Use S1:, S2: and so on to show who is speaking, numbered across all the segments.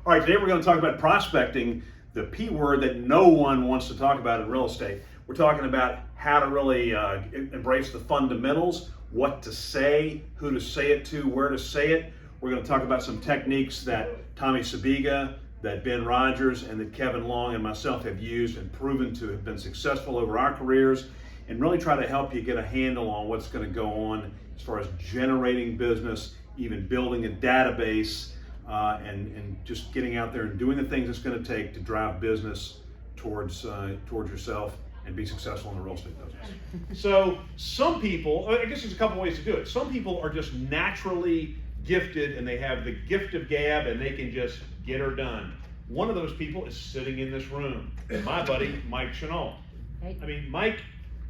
S1: All right, today we're going to talk about prospecting, the P word that no one wants to talk about in real estate. We're talking about how to really embrace the fundamentals, what to say, who to say it to, where to say it. We're going to talk about some techniques that Tommy Sabiga, that Ben Rogers, and that Kevin Long and myself have used and proven to have been successful over our careers, and really try to help you get a handle on what's going to go on as far as generating business, even building a database, and just getting out there and doing the things it's going to take to drive business towards yourself and be successful in the real estate business. So some people, I guess there's a couple ways to do it. Some people are just naturally gifted and they have the gift of gab and they can just get her done. One of those people is sitting in this room, my buddy Mike Chenault. I mean, Mike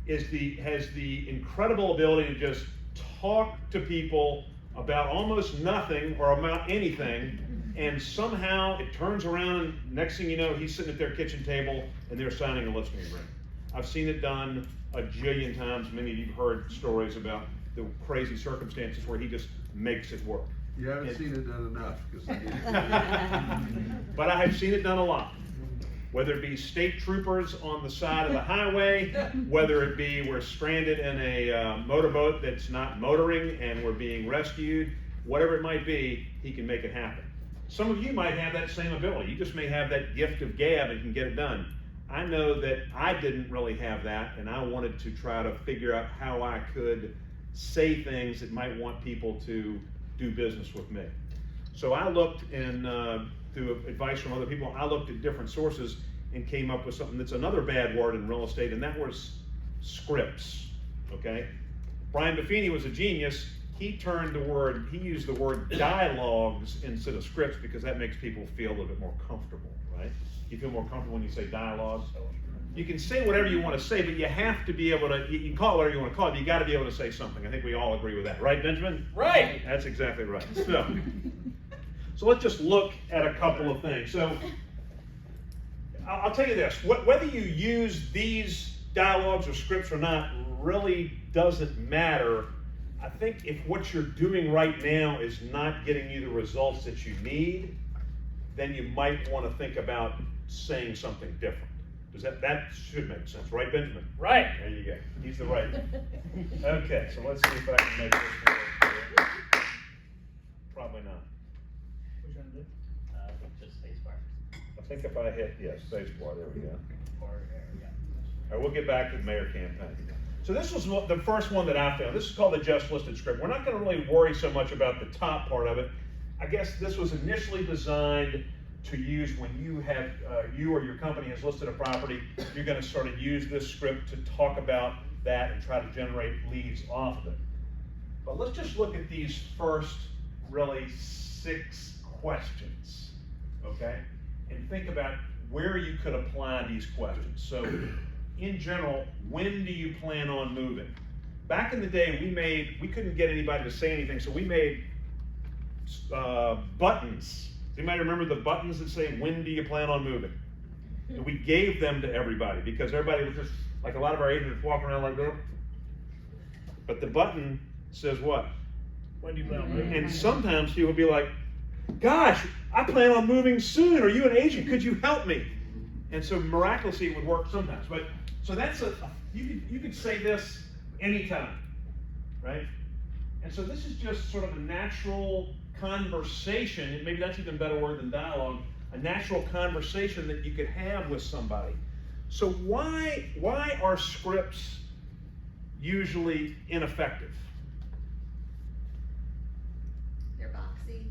S1: has the incredible ability to just talk to people about almost nothing or about anything, and somehow it turns around and next thing you know, he's sitting at their kitchen table and they're signing a listing agreement. I've seen it done a jillion times. Many of you have heard stories about the crazy circumstances where he just makes it work.
S2: You haven't seen it done enough.
S1: But I have seen it done a lot. Whether it be state troopers on the side of the highway, whether it be we're stranded in a motorboat that's not motoring and we're being rescued, whatever it might be, he can make it happen. Some of you might have that same ability. You just may have that gift of gab and can get it done. I know that I didn't really have that, and I wanted to try to figure out how I could say things that might want people to do business with me. So I looked and through advice from other people, I looked at different sources and came up with something that's another bad word in real estate, and that was scripts, okay? Brian Buffini was a genius. He used the word dialogues instead of scripts because that makes people feel a little bit more comfortable, right? You feel more comfortable when you say dialogues. You can say whatever you want to say, but you have to be able to, you can call it whatever you want to call it, but you got to be able to say something. I think we all agree with that, right, Benjamin?
S3: Right.
S1: That's exactly right. So let's just look at a couple of things. So I'll tell you this, whether you use these dialogues or scripts or not really doesn't matter. I think if what you're doing right now is not getting you the results that you need, then you might want to think about saying something different. That should make sense, right, Benjamin?
S3: Right.
S1: There you go. He's the right. Okay, so let's see if I can make this work here. Probably not.
S3: What you gonna do?
S4: Just spacebar.
S1: I think if I hit, yes, space bar, there we go.
S4: Or there, yeah.
S1: All right, we'll get back to the mayor campaign. So this was the first one that I found. This is called the Just Listed script. We're not going to really worry so much about the top part of it. I guess this was initially designed to use when you have, you or your company has listed a property, you're going to sort of use this script to talk about that and try to generate leads off of it. But let's just look at these first really 6 questions, okay? And think about where you could apply these questions. So in general, when do you plan on moving? Back in the day, we couldn't get anybody to say anything, so we made buttons. Does anybody remember the buttons that say, when do you plan on moving? And we gave them to everybody because everybody was just, like a lot of our agents walking around like that. But the button says what?
S3: When do you plan on moving?
S1: And sometimes people would be like, gosh, I plan on moving soon. Are you an agent? Could you help me? And so miraculously it would work sometimes. But so that's you could say this anytime, right? And so this is just sort of a natural conversation, and maybe that's even a better word than dialogue, a natural conversation that you could have with somebody. So why are scripts usually ineffective?
S5: They're boxy.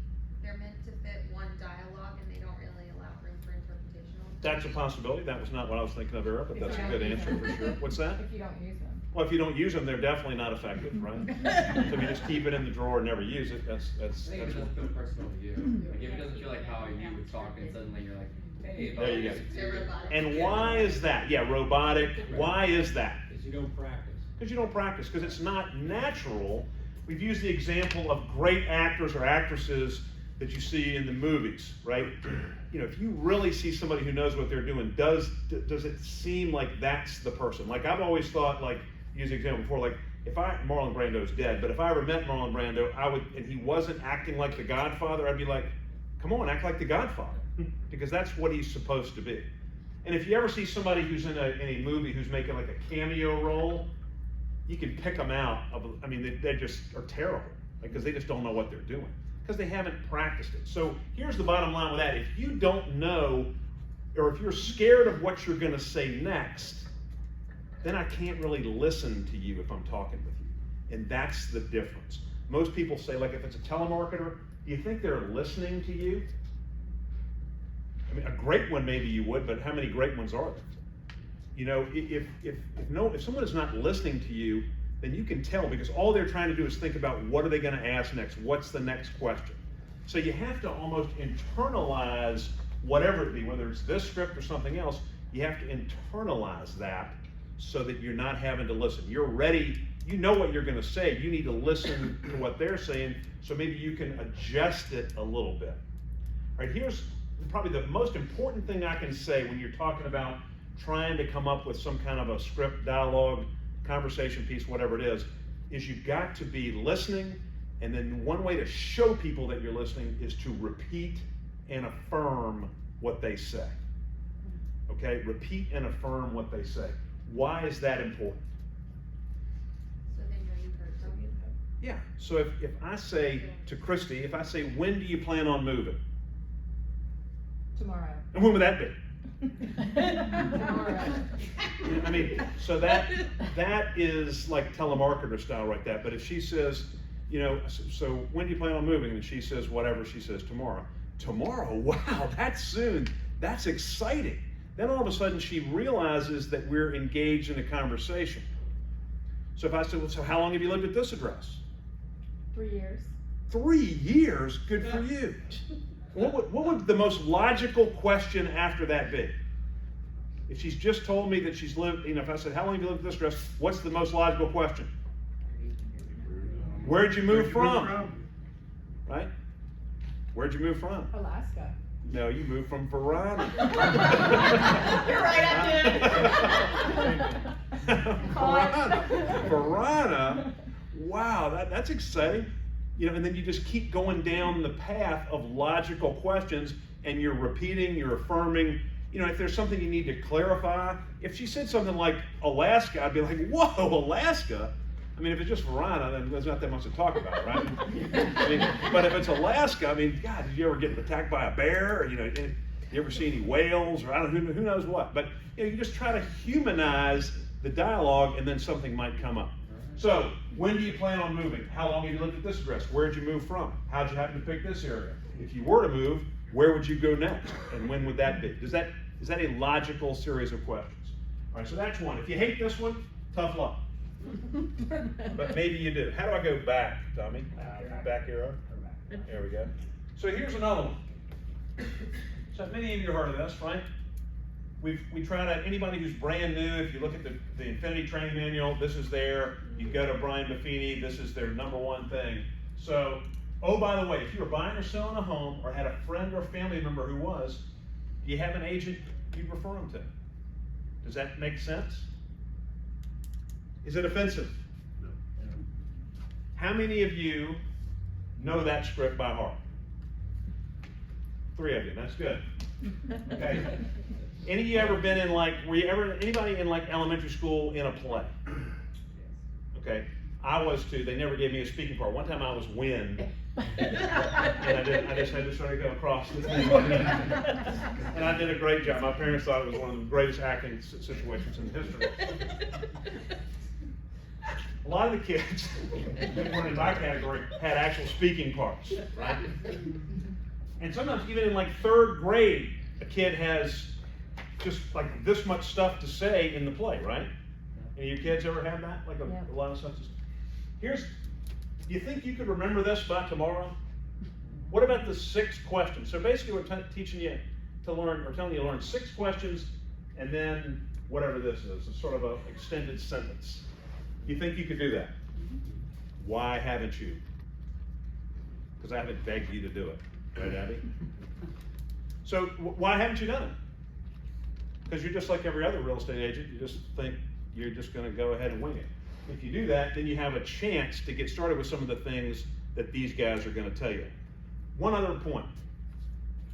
S5: They're meant to fit one dialogue and they don't really allow room for interpretation.
S1: That's a possibility. That was not what I was thinking of, Eric, but that's a good answer for sure. What's that?
S6: If you don't use them.
S1: Well, if you don't use them, they're definitely not effective, right? So if you just keep it in the drawer and never use it,
S4: I think it doesn't feel personal to you. Like if it doesn't feel like how you would talk and suddenly you're like, hey,
S1: There you go.
S5: They're robotic.
S1: And why is that? Yeah, robotic. Why is that?
S4: because you don't practice.
S1: Because you don't practice, because it's not natural. We've used the example of great actors or actresses that you see in the movies, right? You know, if you really see somebody who knows what they're doing, does it seem like that's the person? Like I've always thought, like, use the example before, like Marlon Brando's dead, but if I ever met Marlon Brando, and he wasn't acting like the Godfather, I'd be like, come on, act like the Godfather. because that's what he's supposed to be. And if you ever see somebody who's in a movie who's making like a cameo role, you can pick them out. I mean, they just are terrible because they just don't know what they're doing because they haven't practiced it. So here's the bottom line with that. If you don't know, or if you're scared of what you're going to say next, then I can't really listen to you if I'm talking with you. And that's the difference. Most people say, like, if it's a telemarketer, do you think they're listening to you? I mean, a great one maybe you would, but how many great ones are there? You know, if someone is not listening to you, then you can tell, because all they're trying to do is think about what are they going to ask next, what's the next question. So you have to almost internalize whatever it be, whether it's this script or something else, you have to internalize that so that you're not having to listen. You're ready, you know what you're going to say, you need to listen to what they're saying, so maybe you can adjust it a little bit. All right, here's probably the most important thing I can say when you're talking about trying to come up with some kind of a script, dialogue, conversation piece, whatever it is you've got to be listening, and then one way to show people that you're listening is to repeat and affirm what they say. Okay, repeat and affirm what they say. Why is that important?
S5: So they know you've heard them.
S1: Yeah, so if I say to Christy, if I say, when do you plan on moving?
S6: Tomorrow.
S1: And when would that be?
S6: Tomorrow.
S1: I mean, so that is like telemarketer style right there. But if she says, you know, so when do you plan on moving? And she says whatever, she says tomorrow. Tomorrow, wow, that's soon. That's exciting. Then all of a sudden she realizes that we're engaged in a conversation. So if I said, well, so how long have you lived at this address?
S6: 3 years.
S1: 3 years? Good for you. What would the most logical question after that be? If she's just told me that she's lived, you know, if I said, how long have you lived at this address? What's the most logical question? Where'd you move from? Right? Where'd you move from?
S6: Alaska.
S1: No, you moved from Verona.
S6: You're right, I did.
S1: Verona. Wow, that's exciting. You know, and then you just keep going down the path of logical questions, and you're repeating, you're affirming. You know, if there's something you need to clarify, if she said something like Alaska, I'd be like, whoa, Alaska? I mean, if it's just Verona, then there's not that much to talk about, right? I mean, but if it's Alaska, I mean, God, did you ever get attacked by a bear? Or, you know, you ever see any whales? Or I don't know, who knows what? But you know, you just try to humanize the dialogue, and then something might come up. So, when do you plan on moving? How long have you lived at this address? Where did you move from? How'd you happen to pick this area? If you were to move, where would you go next? And when would that be? Is that a logical series of questions? All right, so that's one. If you hate this one, tough luck. But maybe you do. How do I go back, Tommy? Back arrow? There we go. So here's another one. So many of you have heard of this, right? We try to, anybody who's brand new, if you look at the Infinity Training Manual, this is there. You go to Brian Buffini, this is their #1 thing. So, oh, by the way, if you were buying or selling a home, or had a friend or family member who was, do you have an agent you'd refer them to? Does that make sense? Is it offensive?
S2: No.
S1: How many of you know that script by heart? 3 of you, that's good. Okay. Any of you ever been in anybody in like elementary school in a play? Okay. I was too. They never gave me a speaking part. One time I was wind. And I just had to sort of go across the thing. And I did a great job. My parents thought it was one of the greatest acting situations in history. A lot of the kids that weren't in my category had actual speaking parts, right? And sometimes even in like 3rd grade, a kid has just like this much stuff to say in the play, right? Any of your kids ever had that? Like a lot of stuff to say? Do you think you could remember this by tomorrow? What about the 6 questions? So basically we're teaching you to learn, or telling you to learn 6 questions, and then whatever this is, a sort of an extended sentence. You think you could do that? Why haven't you? Because I haven't begged you to do it, right, Abby? So why haven't you done it? Because you're just like every other real estate agent. You just think you're just going to go ahead and wing it. If you do that, then you have a chance to get started with some of the things that these guys are going to tell you. One other point.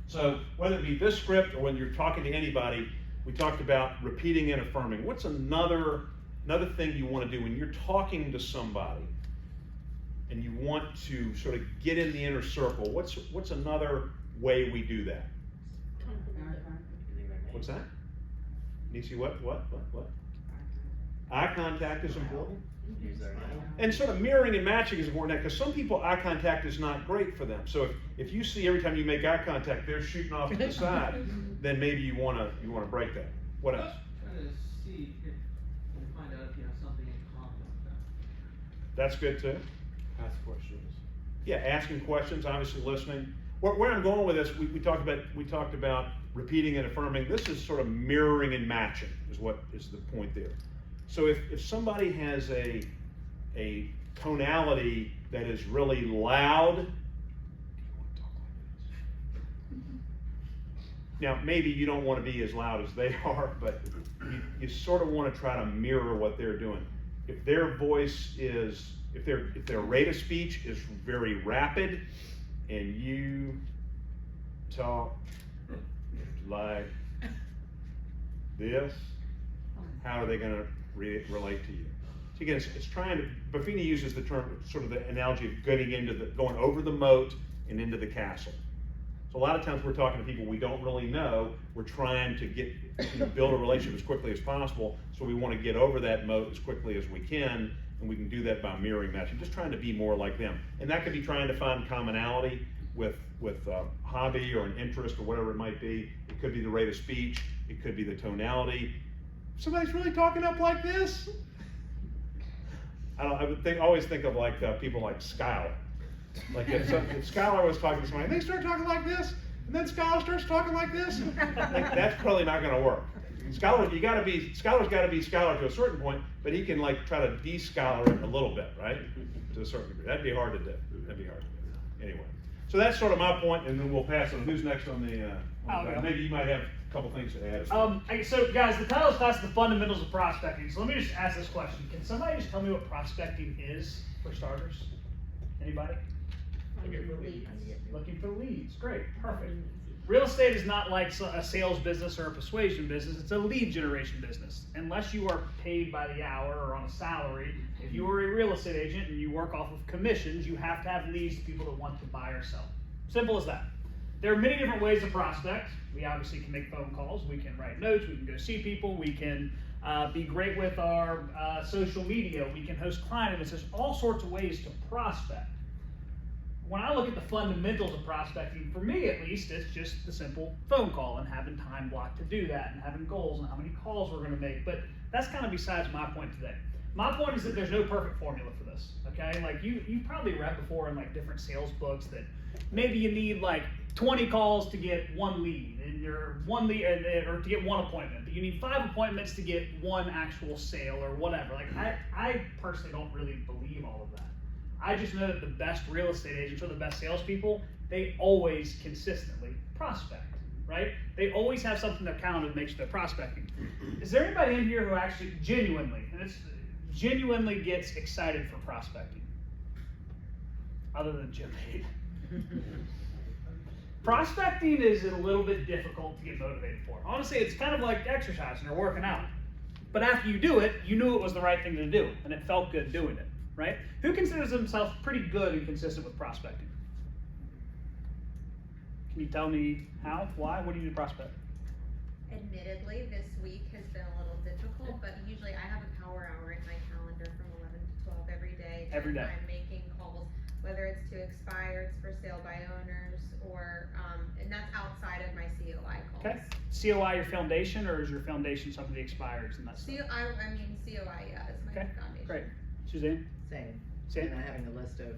S1: So whether it be this script or when you're talking to anybody, we talked about repeating and affirming. What's another thing you want to do when you're talking to somebody and you want to sort of get in the inner circle? What's another way we do that? What's that? Nisi, what? Eye contact is important. And sort of mirroring and matching is important because some people eye contact is not great for them. So if you see every time you make eye contact they're shooting off to the side, then maybe you want to break that. What else?
S7: Trying to see if you can find out if you have something in common with them.
S1: That's good too.
S8: Ask questions.
S1: Yeah, asking questions, obviously listening. Where I'm going with this, we talked about repeating and affirming. This is sort of mirroring and matching is what is the point there. So if somebody has a tonality that is really loud, now maybe you don't want to be as loud as they are, but you sort of want to try to mirror what they're doing. If their voice is, if their rate of speech is very rapid, and you talk like this, how are they going to relate to you? So again, it's trying to, Buffini uses the term, sort of the analogy of going over the moat and into the castle. So a lot of times we're talking to people we don't really know. We're trying to build a relationship as quickly as possible. So we want to get over that moat as quickly as we can, and we can do that by mirroring matching, just trying to be more like them. And that could be trying to find commonality with a hobby or an interest or whatever it might be. It could be the rate of speech. It could be the tonality. Somebody's really talking up like this. I would always think of like people like Skylar. Like if Skylar was talking to somebody, they start talking like this, and then Skylar starts talking like this. Like, that's probably not going to work. Skylar's got to be Skylar to a certain point, but he can like try to de-Skylar it a little bit, right? To a certain degree. That'd be hard to do. Anyway, so that's sort of my point, and then we'll pass on. Who's next on the? Maybe you might have a couple things to add.
S3: So guys, the title of class is the fundamentals of prospecting. So let me just ask this question. Can somebody just tell me what prospecting is for starters? Anybody? Looking for leads. Great, perfect. Real estate is not like a sales business or a persuasion business. It's a lead generation business. Unless you are paid by the hour or on a salary, if you are a real estate agent and you work off of commissions, you have to have leads to people that want to buy or sell. Simple as that. There are many different ways to prospect. We obviously can make phone calls, we can write notes, we can go see people, we can be great with our social media, we can host client events. There's all sorts of ways to prospect. When I look at the fundamentals of prospecting, for me at least, it's just the simple phone call and having time blocked to do that and having goals and how many calls we're going to make. But that's kind of besides my point today. My point is that there's no perfect formula for this, okay? Like you probably read before in like different sales books that maybe you need like 20 calls to get one lead and or to get one appointment, but you need 5 appointments to get one actual sale or whatever. Like I personally don't really believe all of that. I just know that the best real estate agents or the best salespeople, they always consistently prospect, right? They always have something to count that makes their prospecting. Is there anybody in here who actually genuinely gets excited for prospecting? Other than Jim Haidt. Prospecting is a little bit difficult to get motivated for. Honestly, it's kind of like exercising or working out. But after you do it, you knew it was the right thing to do, and it felt good doing it. Right? Who considers themselves pretty good and consistent with prospecting? Can you tell me how? Why? What do you do to prospect?
S5: Admittedly, this week has been a little difficult, but usually I have a power hour in my calendar from 11 to 12 every day.
S3: Every day.
S5: I'm making calls, whether it's to expireds, for sale by owners, or, and that's outside of my COI calls.
S3: Okay. COI your foundation, or is your foundation some of the expireds and that stuff?
S5: COI, yeah, is my
S3: Okay,
S5: foundation.
S3: great. Suzanne?
S9: Same.
S3: Same?
S9: And having a list of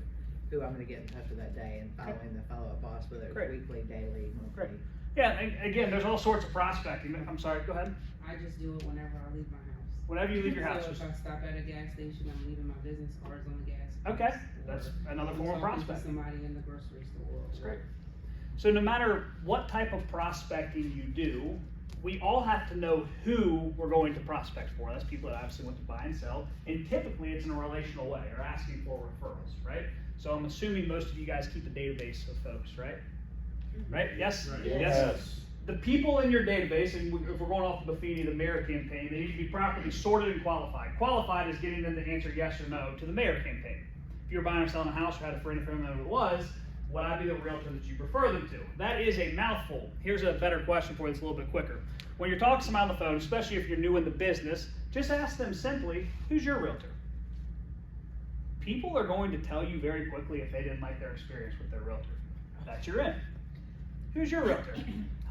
S9: who I'm gonna get in touch with that day and following the follow-up boss, whether it's
S3: Great.
S9: weekly, daily, monthly.
S3: Great. Yeah, and again, there's all sorts of prospecting. I'm sorry, go ahead.
S10: I just do it whenever I leave my house.
S3: Whenever you leave your house.
S10: So if I stop at a gas station, I'm leaving my business cards on the gas.
S3: Okay,
S10: or
S3: that's another
S10: I'm
S3: form of
S10: talking to
S3: prospecting.
S10: somebody in the grocery store.
S3: That's great. So no matter what type of prospecting you do, we all have to know who we're going to prospect for. That's people that obviously want to buy and sell, and typically it's in a relational way, or asking for referrals, right? So I'm assuming most of you guys keep a database of folks, right? right? Yes?
S1: Yes.
S3: The people in your database, and if we're going off the Buffini, the mayor campaign, they need to be properly sorted and qualified. Qualified is getting them to answer yes or no to the mayor campaign. If you're buying or selling a house or had a friend or family member who was, would I be the realtor that you prefer them to? That is a mouthful. Here's a better question for you that's a little bit quicker. When you're talking to someone on the phone, especially if you're new in the business, just ask them simply, who's your realtor? People are going to tell you very quickly if they didn't like their experience with their realtor. That you're in. Who's your realtor?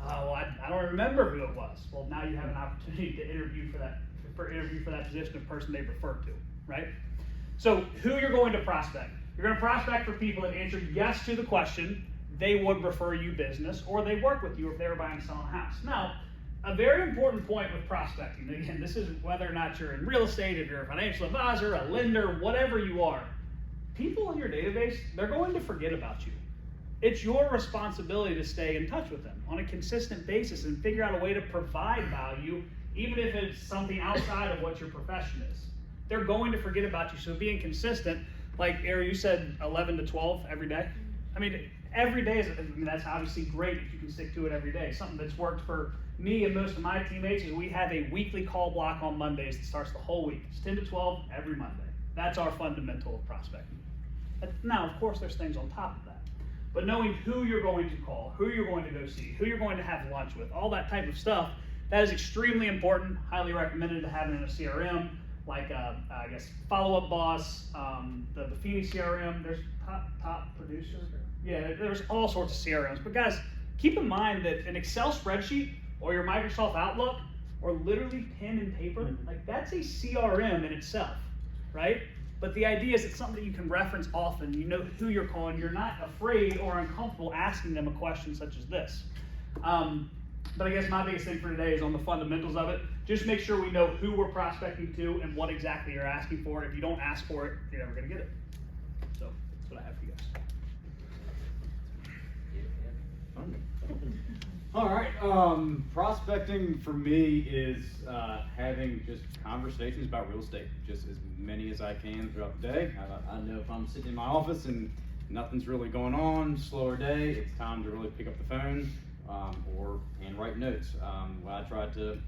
S3: Oh, I don't remember who it was. Well, now you have an opportunity to interview for that position of person they referred to, right? So who you're going to prospect. You're going to prospect for people that answered yes to the question, they would refer you business, or they work with you if they were buying and selling a house. Now, a very important point with prospecting, again, this is whether or not you're in real estate, if you're a financial advisor, a lender, whatever you are, people in your database, they're going to forget about you. It's your responsibility to stay in touch with them on a consistent basis and figure out a way to provide value, even if it's something outside of what your profession is. They're going to forget about you, so being consistent, like Ari, you said 11 to 12 every day. I mean, every day that's obviously great if you can stick to it every day. Something that's worked for me and most of my teammates is we have a weekly call block on Mondays that starts the whole week. It's 10 to 12 every Monday. That's our fundamental of prospecting. Now, of course, there's things on top of that. But knowing who you're going to call, who you're going to go see, who you're going to have lunch with, all that type of stuff, that is extremely important. Highly recommended to have it in a CRM, like I guess Follow Up Boss, the Buffini CRM. There's top producer. Yeah, there's all sorts of CRMs. But guys, keep in mind that an Excel spreadsheet or your Microsoft Outlook or literally pen and paper, like that's a CRM in itself, right? But the idea is it's something that you can reference often. You know who you're calling. You're not afraid or uncomfortable asking them a question such as this. But I guess my biggest thing for today is on the fundamentals of it. Just make sure we know who we're prospecting to and what exactly you're asking for. If you don't ask for it, you're never going to get it. So that's what I have for you guys.
S8: All right, prospecting for me is having just conversations about real estate, just as many as I can throughout the day. I know if I'm sitting in my office and nothing's really going on, slower day, it's time to really pick up the phone or handwrite notes. I try to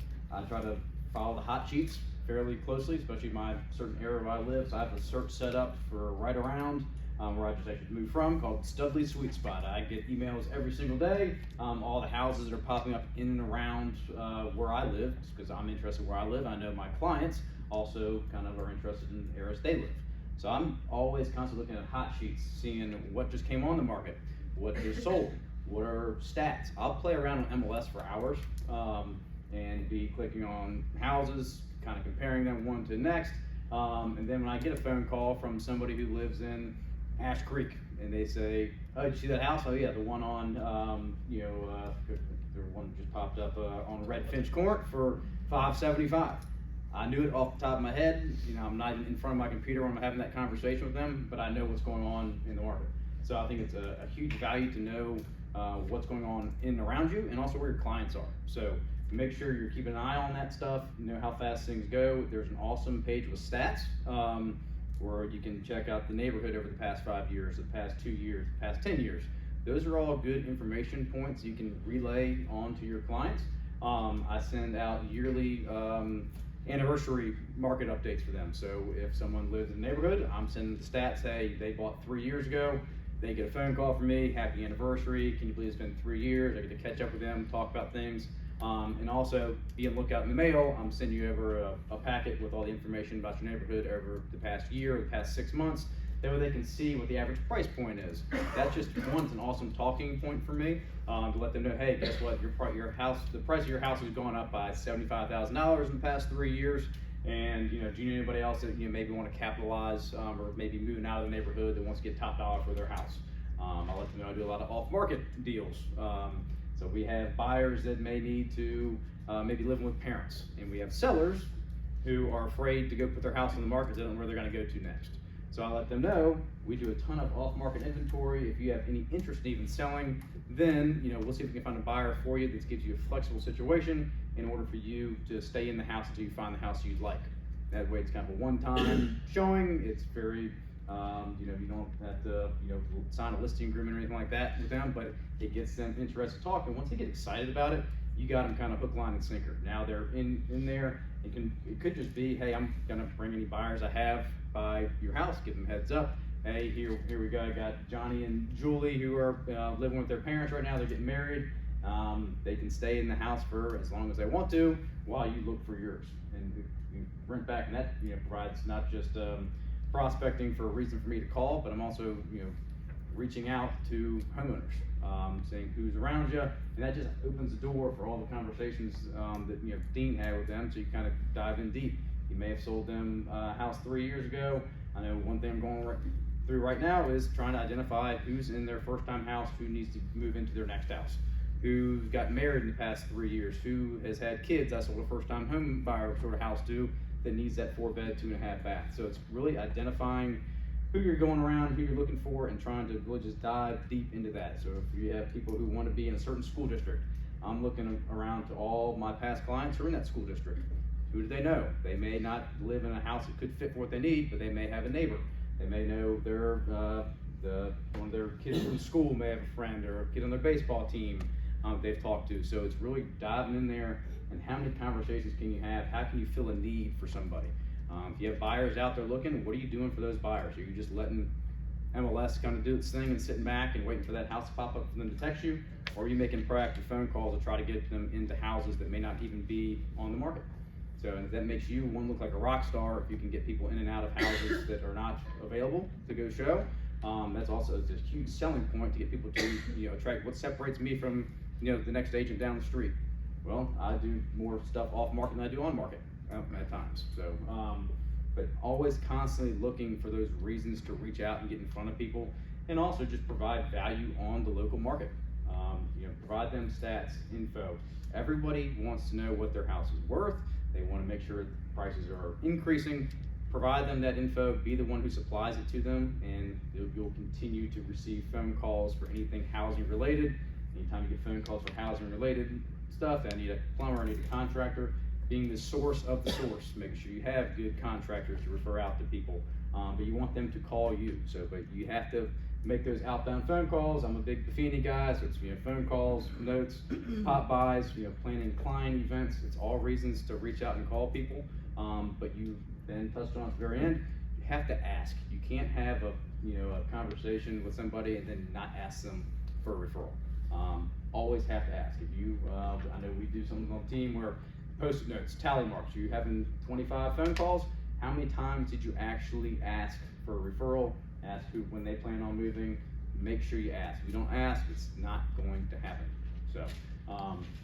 S8: follow the hot sheets fairly closely, especially my certain area where I live. So I have a search set up for Right Around. Where I just actually moved from, called Studley Sweet Spot. I get emails every single day, all the houses that are popping up in and around where I live, because I'm interested where I live. I know my clients also kind of are interested in the areas they live. So I'm always constantly looking at hot sheets, seeing what just came on the market, what just sold, what are stats. I'll play around on MLS for hours and be clicking on houses, kind of comparing them one to the next. And then when I get a phone call from somebody who lives in Ash Creek, and they say, "Oh, did you see that house? Oh yeah, the one on, the one that just popped up on Red Finch Court for $575." I knew it off the top of my head. I'm not in front of my computer when I'm having that conversation with them, but I know what's going on in the market. So I think it's a huge value to know what's going on in and around you, and also where your clients are. So make sure you're keeping an eye on that stuff. You know how fast things go. There's an awesome page with stats. Where you can check out the neighborhood over the past 5 years, the past 2 years, the past 10 years. Those are all good information points you can relay on to your clients. I send out yearly anniversary market updates for them. So if someone lives in the neighborhood, I'm sending the stats, hey, they bought 3 years ago, they get a phone call from me, happy anniversary, can you believe it's been 3 years? I get to catch up with them, talk about things. And also be on the lookout in the mail. I'm sending you over a packet with all the information about your neighborhood over the past year, the past 6 months. That way they can see what the average price point is. That's just it's an awesome talking point for me to let them know, hey, guess what? Your house, the price of your house has gone up by $75,000 in the past 3 years. And do you know anybody else that maybe want to capitalize or maybe moving out of the neighborhood that wants to get top dollar for their house? I'll let them know I do a lot of off-market deals. So we have buyers that may need to maybe living with parents, and we have sellers who are afraid to go put their house on the market. They don't know where they're going to go to next. So I let them know we do a ton of off-market inventory. If you have any interest in even selling, then we'll see if we can find a buyer for you that gives you a flexible situation in order for you to stay in the house until you find the house you'd like. That way, it's kind of a one-time showing. It's very You know, you don't have to, you know, sign a listing agreement or anything like that with them, but it gets them interested to talk. And once they get excited about it, you got them kind of hook, line, and sinker. Now they're in there. It could just be, hey, I'm gonna bring any buyers I have by your house, give them heads up. Hey, here we go. I got Johnny and Julie who are living with their parents right now. They're getting married. They can stay in the house for as long as they want to while you look for yours and you rent back. And that, you know, provides not just prospecting for a reason for me to call, but I'm also, you know, reaching out to homeowners, saying who's around you, and that just opens the door for all the conversations that, you know, Dean had with them. So you kind of dive in deep. You may have sold them a house 3 years ago. I know one thing I'm going through right now is trying to identify who's in their first time house, who needs to move into their next house, who got married in the past 3 years, who has had kids I sold a first time home buyer sort of house to that needs that 4-bed, 2.5 bath. So it's really identifying who you're going around, who you're looking for, and trying to really just dive deep into that. So if you have people who want to be in a certain school district, I'm looking around to all my past clients who are in that school district. Who do they know? They may not live in a house that could fit for what they need, but they may have a neighbor. They may know their one of their kids from school may have a friend or a kid on their baseball team they've talked to. So it's really diving in there and how many conversations can you have? How can you fill a need for somebody? If you have buyers out there looking, what are you doing for those buyers? Are you just letting MLS kind of do its thing and sitting back and waiting for that house to pop up for them to text you? Or are you making proactive phone calls to try to get them into houses that may not even be on the market? So and that makes you one look like a rock star if you can get people in and out of houses that are not available to go show. That's also a huge selling point to get people to, you know, attract. What separates me from, you know, the next agent down the street? Well, I do more stuff off market than I do on market at times. So, but always constantly looking for those reasons to reach out and get in front of people, and also just provide value on the local market. You know, provide them stats, info. Everybody wants to know what their house is worth. They want to make sure prices are increasing. Provide them that info, be the one who supplies it to them, and you'll continue to receive phone calls for anything housing related. Anytime you get phone calls for housing related stuff, I need a plumber, I need a contractor, being the source of the source, making sure you have good contractors to refer out to people, but you want them to call you. So, but you have to make those outbound phone calls. I'm a big Buffini guy, so it's, you know, phone calls, notes, pop buys, you know, planning client events. It's all reasons to reach out and call people. But you then touched on at the very end, you have to ask. You can't have a, you know, a conversation with somebody and then not ask them for a referral. Always have to ask. If you, I know we do something on the team where post-it notes, tally marks. You having 25 phone calls? How many times did you actually ask for a referral? Ask who, when they plan on moving. Make sure you ask. If you don't ask, it's not going to happen. So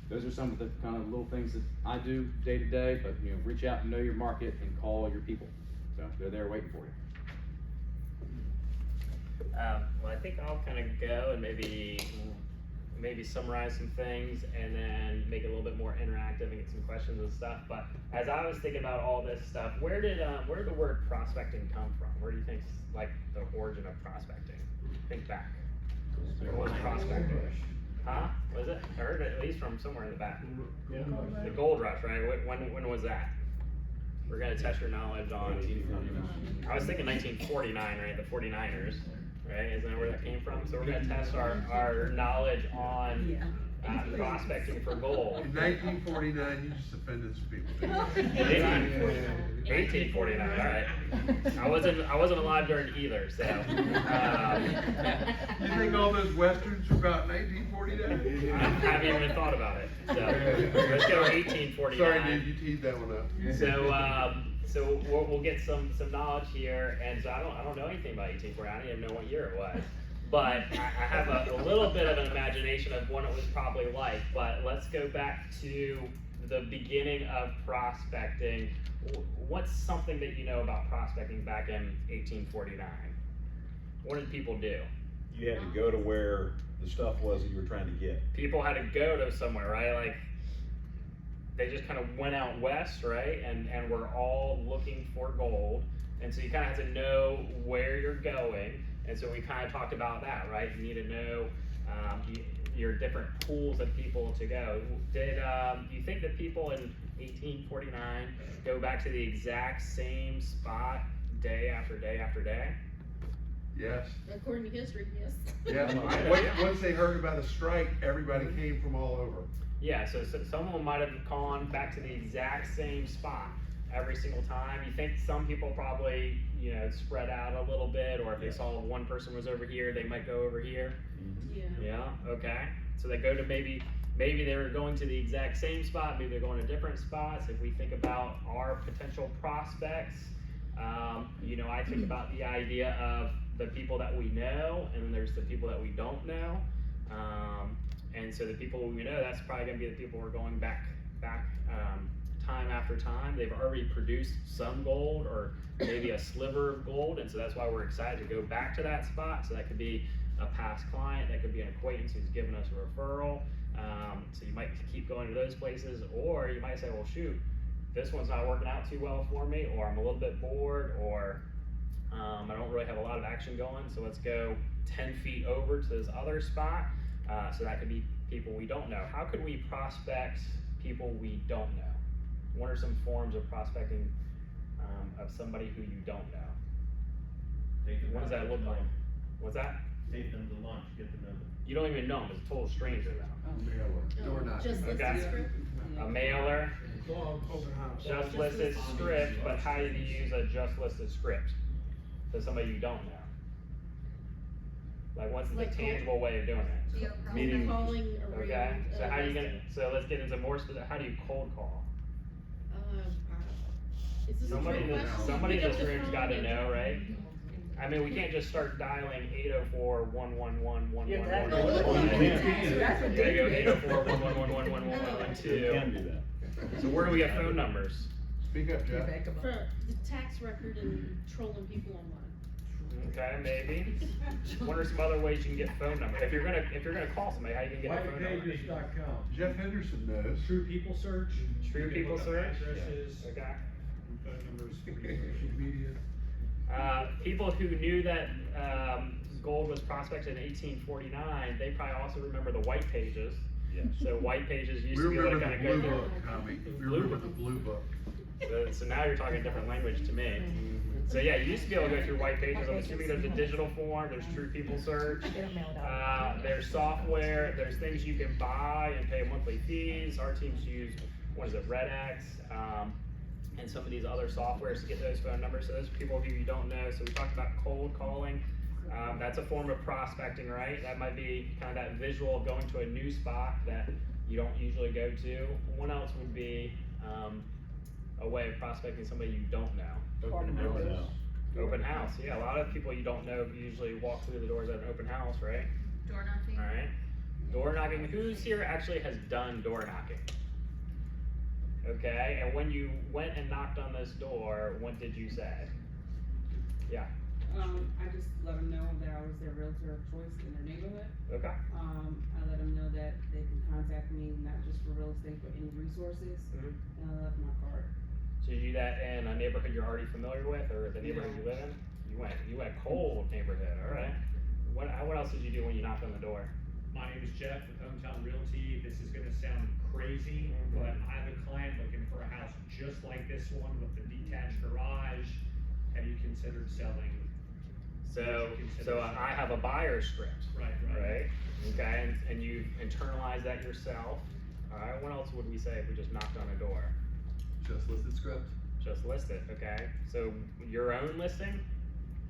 S8: those are some of the kind of little things that I do day to day. But, you know, reach out and know your market and call your people. So they're there waiting for you.
S11: Well, I think I'll kind of go and maybe summarize some things and then make it a little bit more interactive and get some questions and stuff. But as I was thinking about all this stuff, where did the word prospecting come from? Where do you think like the origin of prospecting? Think back. What was prospecting? Huh? Was it? I heard it at least from somewhere in the back.
S3: Yeah.
S11: The gold rush, right? When was that? We're gonna test your knowledge on. I was thinking 1949, right? The 49ers. Right, isn't that where that came from? So we're going to test our knowledge on prospecting for gold.
S2: In 1949, you just offended some people.
S11: 1849, all right. I wasn't alive during either, so.
S2: You think all those westerns were about 1949?
S11: I haven't even thought about it. So let's go 1849.
S2: Sorry, dude, you teed that one up.
S11: So we'll get some knowledge here, and so I don't know anything about 1849. I didn't even know what year it was, but I have a little bit of an imagination of what it was probably like. But let's go back to the beginning of prospecting. What's something that you know about prospecting back in 1849? What did people do?
S1: You had to go to where the stuff was that you were trying to get.
S11: People had to go to somewhere, right? Like, they just kind of went out west, right? And we're all looking for gold. And so you kind of have to know where you're going. And so we kind of talked about that, right? You need to know your different pools of people to go. Did you think that people in 1849 go back to the exact same spot day after day after day?
S2: Yes.
S6: According to history, yes.
S2: Yeah, once they heard about a strike, everybody came from all over.
S11: Yeah, so someone might have gone back to the exact same spot every single time. You think some people probably, you know, spread out a little bit, or if they saw one person was over here, they might go over here.
S6: Yeah.
S11: Yeah, okay. So they go to maybe they were going to the exact same spot, maybe they're going to different spots. If we think about our potential prospects, you know, I think about the idea of the people that we know, and then there's the people that we don't know. And so the people we know, that's probably gonna be the people we're going back time after time. They've already produced some gold, or maybe a sliver of gold, and so that's why we're excited to go back to that spot. So that could be a past client, that could be an acquaintance who's given us a referral. So you might keep going to those places, or you might say, well, shoot, this one's not working out too well for me, or I'm a little bit bored, or I don't really have a lot of action going, so let's go 10 feet over to this other spot. So that could be people we don't know. How could we prospect people we don't know? What are some forms of prospecting of somebody who you don't know? What does that look like? What's that?
S12: Take them to lunch, get to know them.
S11: You don't even know them, it's a total stranger though.
S2: Door knocking.
S6: Just listed
S11: Okay.
S6: script.
S11: A mailer,
S2: Open house.
S11: just listed script, but how do you use a just listed script to somebody you don't know? Like, what's the
S6: Like
S11: tangible way of doing it?
S5: Geoprospecting.
S11: Meaning-
S6: Calling around.
S11: Okay, so how are you gonna, so let's get into more specific, how do you cold call?
S6: Is this a
S11: Somebody
S6: trick
S11: in this,
S6: question?
S11: somebody in
S6: Pick
S11: this
S6: up the
S11: room's
S6: phone
S11: gotta
S6: and-
S11: know, right? I mean, we can't just start dialing 804-111-111.
S3: Yeah, that-
S6: Oh,
S12: Oh, you can.
S6: that's
S11: There you go, 804-111-111-112.
S12: You can do that.
S11: So where do we get phone numbers?
S2: Speak up, Jeff.
S6: For the tax record and trolling people online.
S11: Okay, maybe. What are some other ways you can get phone number? If you're gonna call somebody, how you gonna get a phone number?
S2: Whitepages.com. Jeff Henderson knows.
S12: True people search.
S11: True
S12: You can
S11: people
S12: look up
S11: search?
S12: Addresses,
S11: Okay.
S12: phone numbers.
S2: Social media.
S11: People who knew that gold was prospected in 1849, they probably also remember the white pages.
S12: Yes.
S11: So white pages
S2: We
S11: used to be able to
S2: remember
S11: kind
S2: the
S11: of
S2: blue
S11: go
S2: book,
S11: through.
S2: Tommy. We remember the blue book.
S11: So now you're talking a different language to me. So yeah, you used to be able to go through white pages. I'm assuming there's a digital form, there's True People Search, there's software, there's things you can buy and pay monthly fees. Our teams use, what is it, RedX, and some of these other softwares to get those phone numbers. So those are people who you don't know. So we talked about cold calling. That's a form of prospecting, right? That might be kind of that visual of going to a new spot that you don't usually go to. One else would be a way of prospecting somebody you don't know.
S12: Open house.
S11: Open house, yeah. A lot of people you don't know usually walk through the doors at an open house, right?
S5: Door knocking.
S11: All right. Door knocking. Who's here actually has done door knocking? Okay. And when you went and knocked on this door, what did you say? Yeah.
S10: I just let them know that I was their realtor of choice in their neighborhood.
S11: Okay.
S10: I let them know that they can contact me not just for real estate, but any resources,
S11: Mhm.
S10: and I left my card.
S11: So you do that in a neighborhood you're already familiar with, or the neighborhood you live in? You went cold neighborhood. All right. What else did you do when you knocked on the door?
S12: My name is Jeff with Hometown Realty. This is gonna sound crazy, but I have a client looking for a house just like this one with the detached garage. Have you considered selling?
S11: So I have a buyer script.
S12: Right.
S11: Right? Okay, and you internalize that yourself. All right, what else would we say if we just knocked on a door?
S13: Just listed script,
S11: Just list it, okay? So your own listing?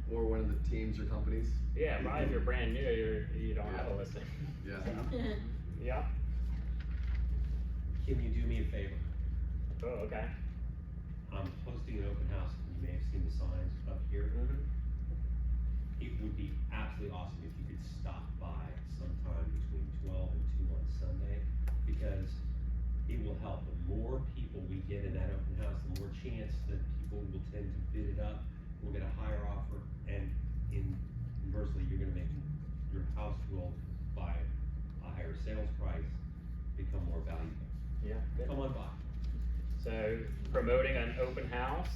S13: or one of the teams or companies.
S11: Yeah, probably if you're brand new, you don't have a listing.
S13: Yeah.
S11: Yeah,
S14: Can you do me a favor?
S11: oh, okay.
S14: I'm hosting an open house, you may have seen the signs up here. It would be absolutely awesome if you could stop by sometime between 12 and 2 on Sunday, because it will help. The more people we get in that open house, the more chance that people will tend to bid it up, we'll get a higher offer, and inversely, you're gonna make your house will, by a higher sales price, become more valuable.
S11: Yeah.
S14: Come on by.
S11: So promoting an open house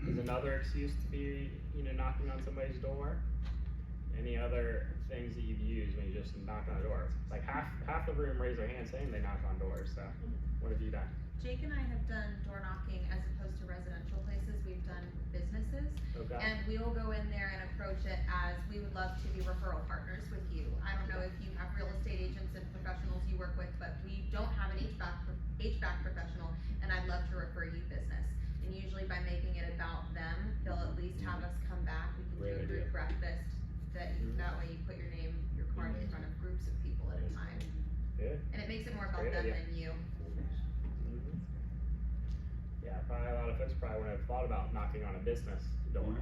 S11: is another excuse to be, knocking on somebody's door. Any other things that you've used when you just knock on a door? It's like half the room raise their hand saying they knock on doors, so what have you done?
S5: Jake and I have done door knocking as opposed to residential places. We've done businesses.
S11: Okay.
S5: And we will go in there and approach it as, we would love to be referral partners with you. I don't know if you have real estate agents and professionals you work with, but we don't have an HVAC professional, and I'd love to refer you business. And usually by making it about them, they'll at least have us come back. We can do a group breakfast. That way you put your name, your card in front of groups of people at a time.
S11: Good.
S5: And it makes it more about
S11: Great
S5: them
S11: idea.
S5: than you.
S11: Yeah, probably a lot of folks probably wouldn't have thought about knocking on a business door.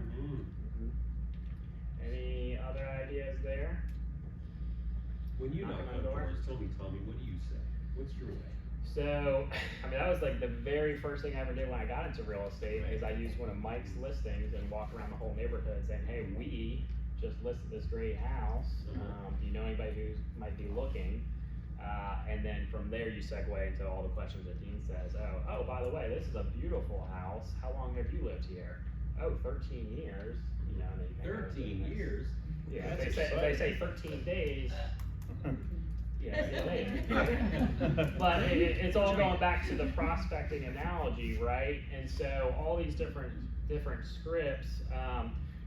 S11: Any other ideas there?
S14: When you knock
S11: Knocking on
S14: on
S11: doors?
S14: doors, tell me, Tommy, what do you say? What's your way?
S11: So, I mean, that was like the very first thing I ever did when I got into real estate is I used one of Mike's listings and walked around the whole neighborhood saying, hey, we just listed this great house. Do you know anybody who might be looking? And then from there you segue into all the questions that Dean says. Oh, by the way, this is a beautiful house. How long have you lived here? Oh, 13 years. You know, and then you kind of
S14: 13 years?
S11: Yeah,
S14: That's
S11: if they say 13 days, yeah, see you later. But it's all going back to the prospecting analogy, right? And so all these different scripts.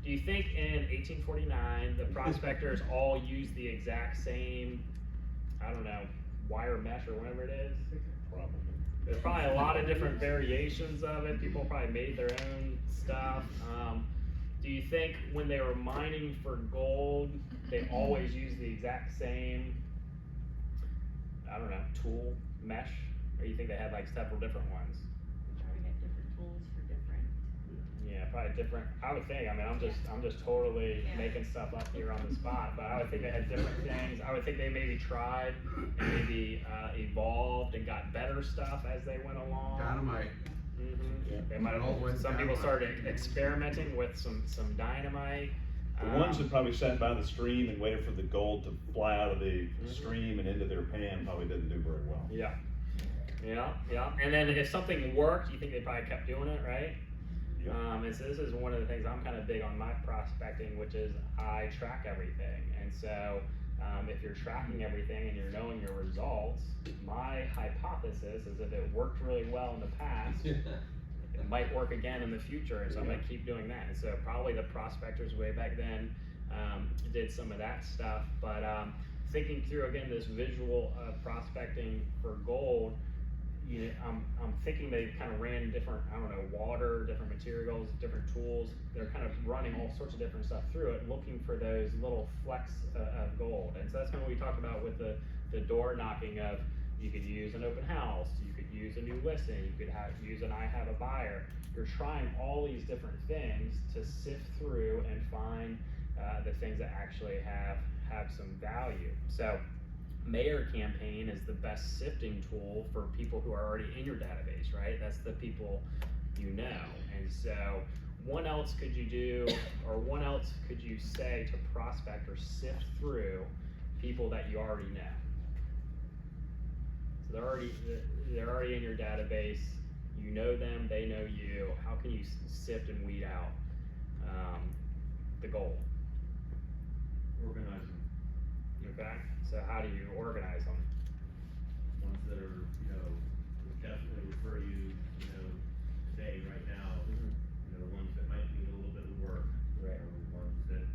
S11: Do you think in 1849 the prospectors all used the exact same, I don't know, wire mesh or whatever it is?
S1: Probably.
S11: There's probably a lot of different variations of it. People probably made their own stuff. Do you think when they were mining for gold, they always used the exact same, I don't know, tool, mesh? Or you think they had like several different ones?
S10: Probably have different tools for different.
S11: Yeah, probably different. I would think. I mean, I'm just totally making stuff up here on the spot, but I would think they had different things. I would think they maybe tried and maybe evolved and got better stuff as they went along.
S2: Dynamite.
S11: They might have. Some people started experimenting with some dynamite.
S1: The ones that probably sat by the stream and waited for the gold to fly out of the stream and into their pan probably didn't do very well.
S11: Yeah. And then if something worked, you think they probably kept doing it, right? And so this is one of the things I'm kind of big on my prospecting, which is I track everything. And so if you're tracking everything and you're knowing your results, my hypothesis is if it worked really well in the past, it might work again in the future. And so I'm going to keep doing that. And so probably the prospectors way back then did some of that stuff. But thinking through again this visual prospecting for gold, I'm thinking they kind of ran different, I don't know, water, different materials, different tools. They're kind of running all sorts of different stuff through it, looking for those little flecks of gold. And so that's kind of what we talked about with the door knocking of, you could use an open house, you could use a new listing, you could use an I have a buyer. You're trying all these different things to sift through and find the things that actually have some value. So Mayor Campaign is the best sifting tool for people who are already in your database, right? That's the people you know. And so what else could you do, or what else could you say to prospect or sift through people that you already know? So they're already in your database, you know them, they know you. How can you sift and weed out the gold?
S15: Organize them.
S11: Okay, so how do you organize them?
S15: Ones that are, would definitely refer you, today, right now. The ones that might need a little bit of work.
S11: Right.
S15: Or the ones that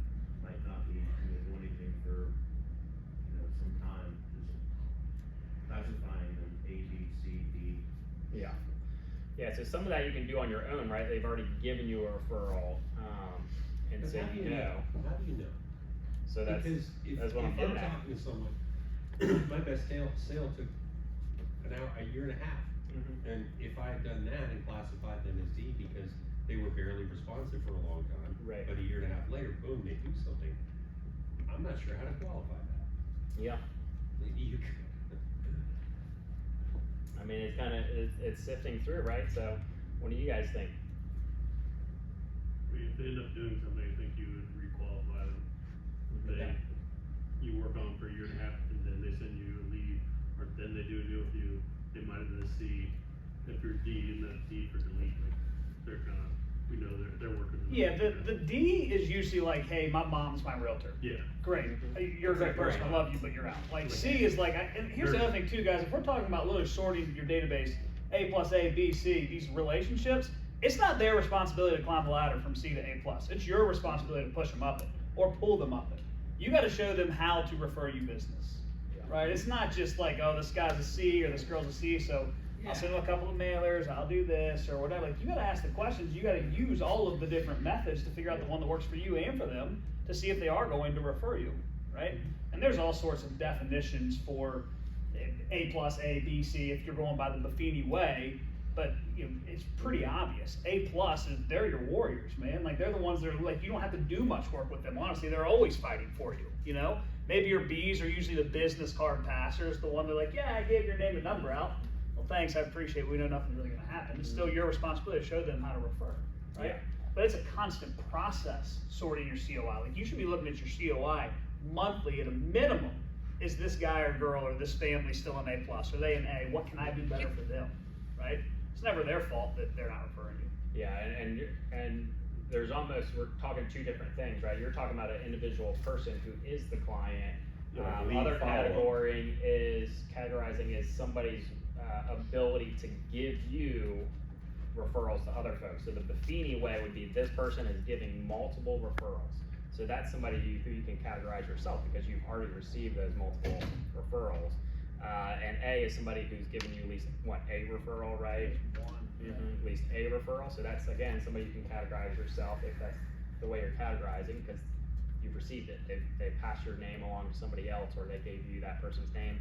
S15: might not be, do anything for, some time. Just classifying them A, B, C, D.
S11: Yeah, so some of that you can do on your own, right? They've already given you a referral, and so
S14: How do
S11: you know.
S14: How do you know?
S11: So that's
S14: Because
S11: what I'm
S14: if
S11: getting at.
S14: talking to someone, my best sale took a year and a half. And if I had done that and classified them as D because they were barely responsive for a long time,
S11: right.
S14: But a year and a half later, boom, they do something. I'm not sure how to qualify that.
S11: Yeah. I mean, it's kind of, it's sifting through, right? So what do you guys think?
S16: If they end up doing something, I think you would requalify them. If you work on them for a year and a half and then they send you a lead, or then they do a deal with you, they might have been a C. If you're D and that's D for delete, they're kind of, we know they're working.
S3: Yeah, the D is usually like, hey, my mom's my realtor.
S16: Yeah.
S3: Great, you're a great person, I love you, but you're out. Like C is like, and here's the other thing too, guys, if we're talking about literally sorting your database, A plus A, B, C, these relationships, it's not their responsibility to climb the ladder from C to A plus. It's your responsibility to push them up it. or pull them up it. You gotta show them how to refer you business, right? It's not just like, oh, this guy's a C or this girl's a C, so I'll send them a couple of mailers, I'll do this or whatever. Like, you gotta ask the questions, you gotta use all of the different methods to figure out the one that works for you and for them to see if they are going to refer you, right? And there's all sorts of definitions for A plus A, B, C, if you're going by the Buffini way, but you know, it's pretty obvious. A plus is, they're your warriors, man. Like, they're the ones that are like, you don't have to do much work with them, honestly. They're always fighting for you, you know? Maybe your B's are usually the business card passers, the one that like, yeah, I gave your name and number out. Well, thanks, I appreciate it. We know nothing's really gonna happen. It's still your responsibility to show them how to refer, right?
S11: Yeah.
S3: But it's a constant process sorting your COI. Like, you should be looking at your COI monthly at a minimum. Is this guy or girl or this family still an A plus? Are they an A? What can I do better for them, right? It's never their fault that they're not referring you.
S11: Yeah, and there's almost, we're talking two different things, right? You're talking about an individual person who is the client.
S1: Yeah, lead
S11: Other
S1: follow-up.
S11: categorizing is somebody's ability to give you referrals to other folks. So the Buffini way would be this person is giving multiple referrals. So that's somebody who you can categorize yourself because you've already received those multiple referrals. And A is somebody who's given you at least, what, a referral, right?
S3: One.
S11: At least a referral. So that's, again, somebody you can categorize yourself if that's the way you're categorizing because you've received it. They passed your name along to somebody else or they gave you that person's name.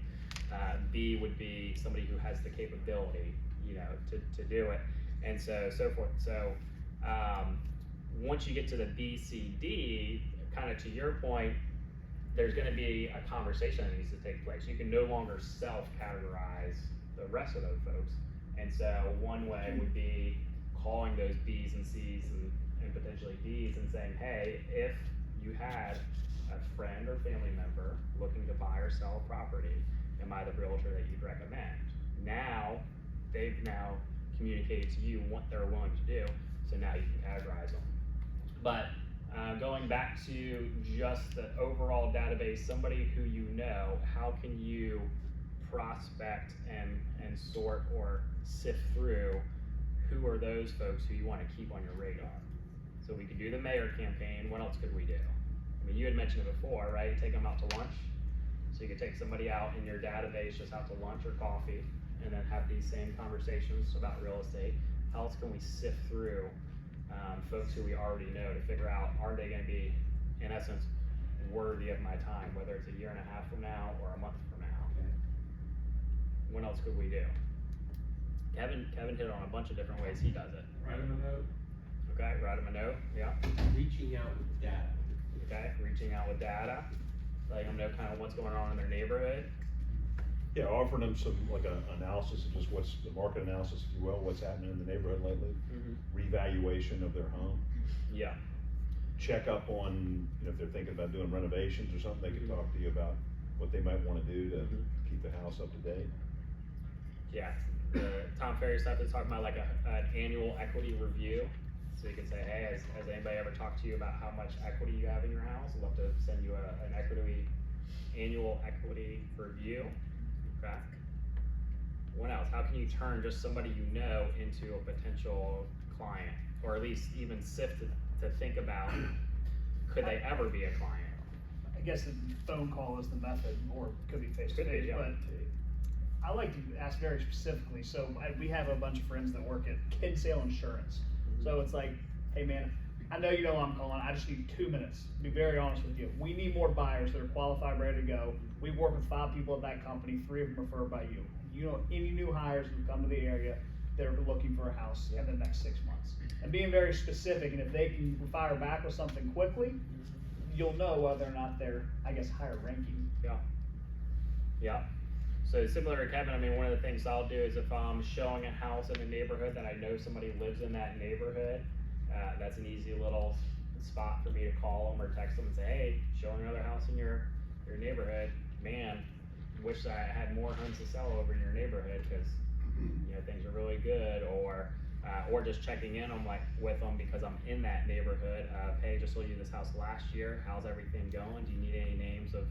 S11: B would be somebody who has the capability, you know, to do it. And so forth. So once you get to the B, C, D, kind of to your point, there's going to be a conversation that needs to take place. You can no longer self-categorize the rest of those folks. And so one way would be calling those B's and C's and potentially D's and saying, hey, if you had a friend or family member looking to buy or sell a property, am I the realtor that you'd recommend? Now, they've now communicated to you what they're willing to do, so now you can categorize them. But going back to just the overall database, somebody who you know, how can you prospect and sort or sift through who are those folks who you want to keep on your radar? So we could do the mayor campaign. What else could we do? I mean, you had mentioned it before, right? Take them out to lunch. So you could take somebody out in your database just out to lunch or coffee and then have these same conversations about real estate. How else can we sift through folks who we already know to figure out, are they going to be, in essence, worthy of my time, whether it's a year and a half from now or a month from now? Okay. What else could we do? Kevin hit on a bunch of different ways he does it.
S14: Write them a note.
S11: Okay, write them a note, yeah.
S14: Reaching out with data.
S11: Okay, reaching out with data, letting them know kind of what's going on in their neighborhood.
S1: Yeah, offering them some, like a analysis of just what's the market analysis, if you will, what's happening in the neighborhood lately. Revaluation of their home.
S11: Yeah.
S1: Check up on, you know, if they're thinking about doing renovations or something, they can talk to you about what they might wanna do to keep the house up to date.
S11: Yeah, the Tom Ferry stuff is talking about like an annual equity review. So you can say, hey, has anybody ever talked to you about how much equity you have in your house? I'd love to send you an annual equity review. Okay. What else? How can you turn just somebody you know into a potential client, or at least even sift to think about, could they ever be a client?
S3: I guess the phone call is the method, or it could be face to
S11: Could be,
S3: face,
S11: yeah.
S3: but I like to ask very specifically. So we have a bunch of friends that work at Kinsale Insurance. So it's like, hey man, I know you know I'm calling, I just need 2 minutes. To be very honest with you. We need more buyers that are qualified, ready to go. We've worked with 5 people at that company, 3 of them referred by you. You know any new hires who come to the area that are looking for a house in the next 6 months. And being very specific, and if they can fire back with something quickly, you'll know whether or not they're, I guess, higher ranking.
S11: Yeah. Yeah. So similar to Kevin, I mean, one of the things I'll do is if I'm showing a house in a neighborhood that I know somebody lives in that neighborhood, that's an easy little spot for me to call them or text them and say, hey, showing another house in your neighborhood, man, wish I had more homes to sell over in your neighborhood because, you know, things are really good, or just checking in on with them because I'm in that neighborhood. Hey, just sold you this house last year. How's everything going? Do you need any names of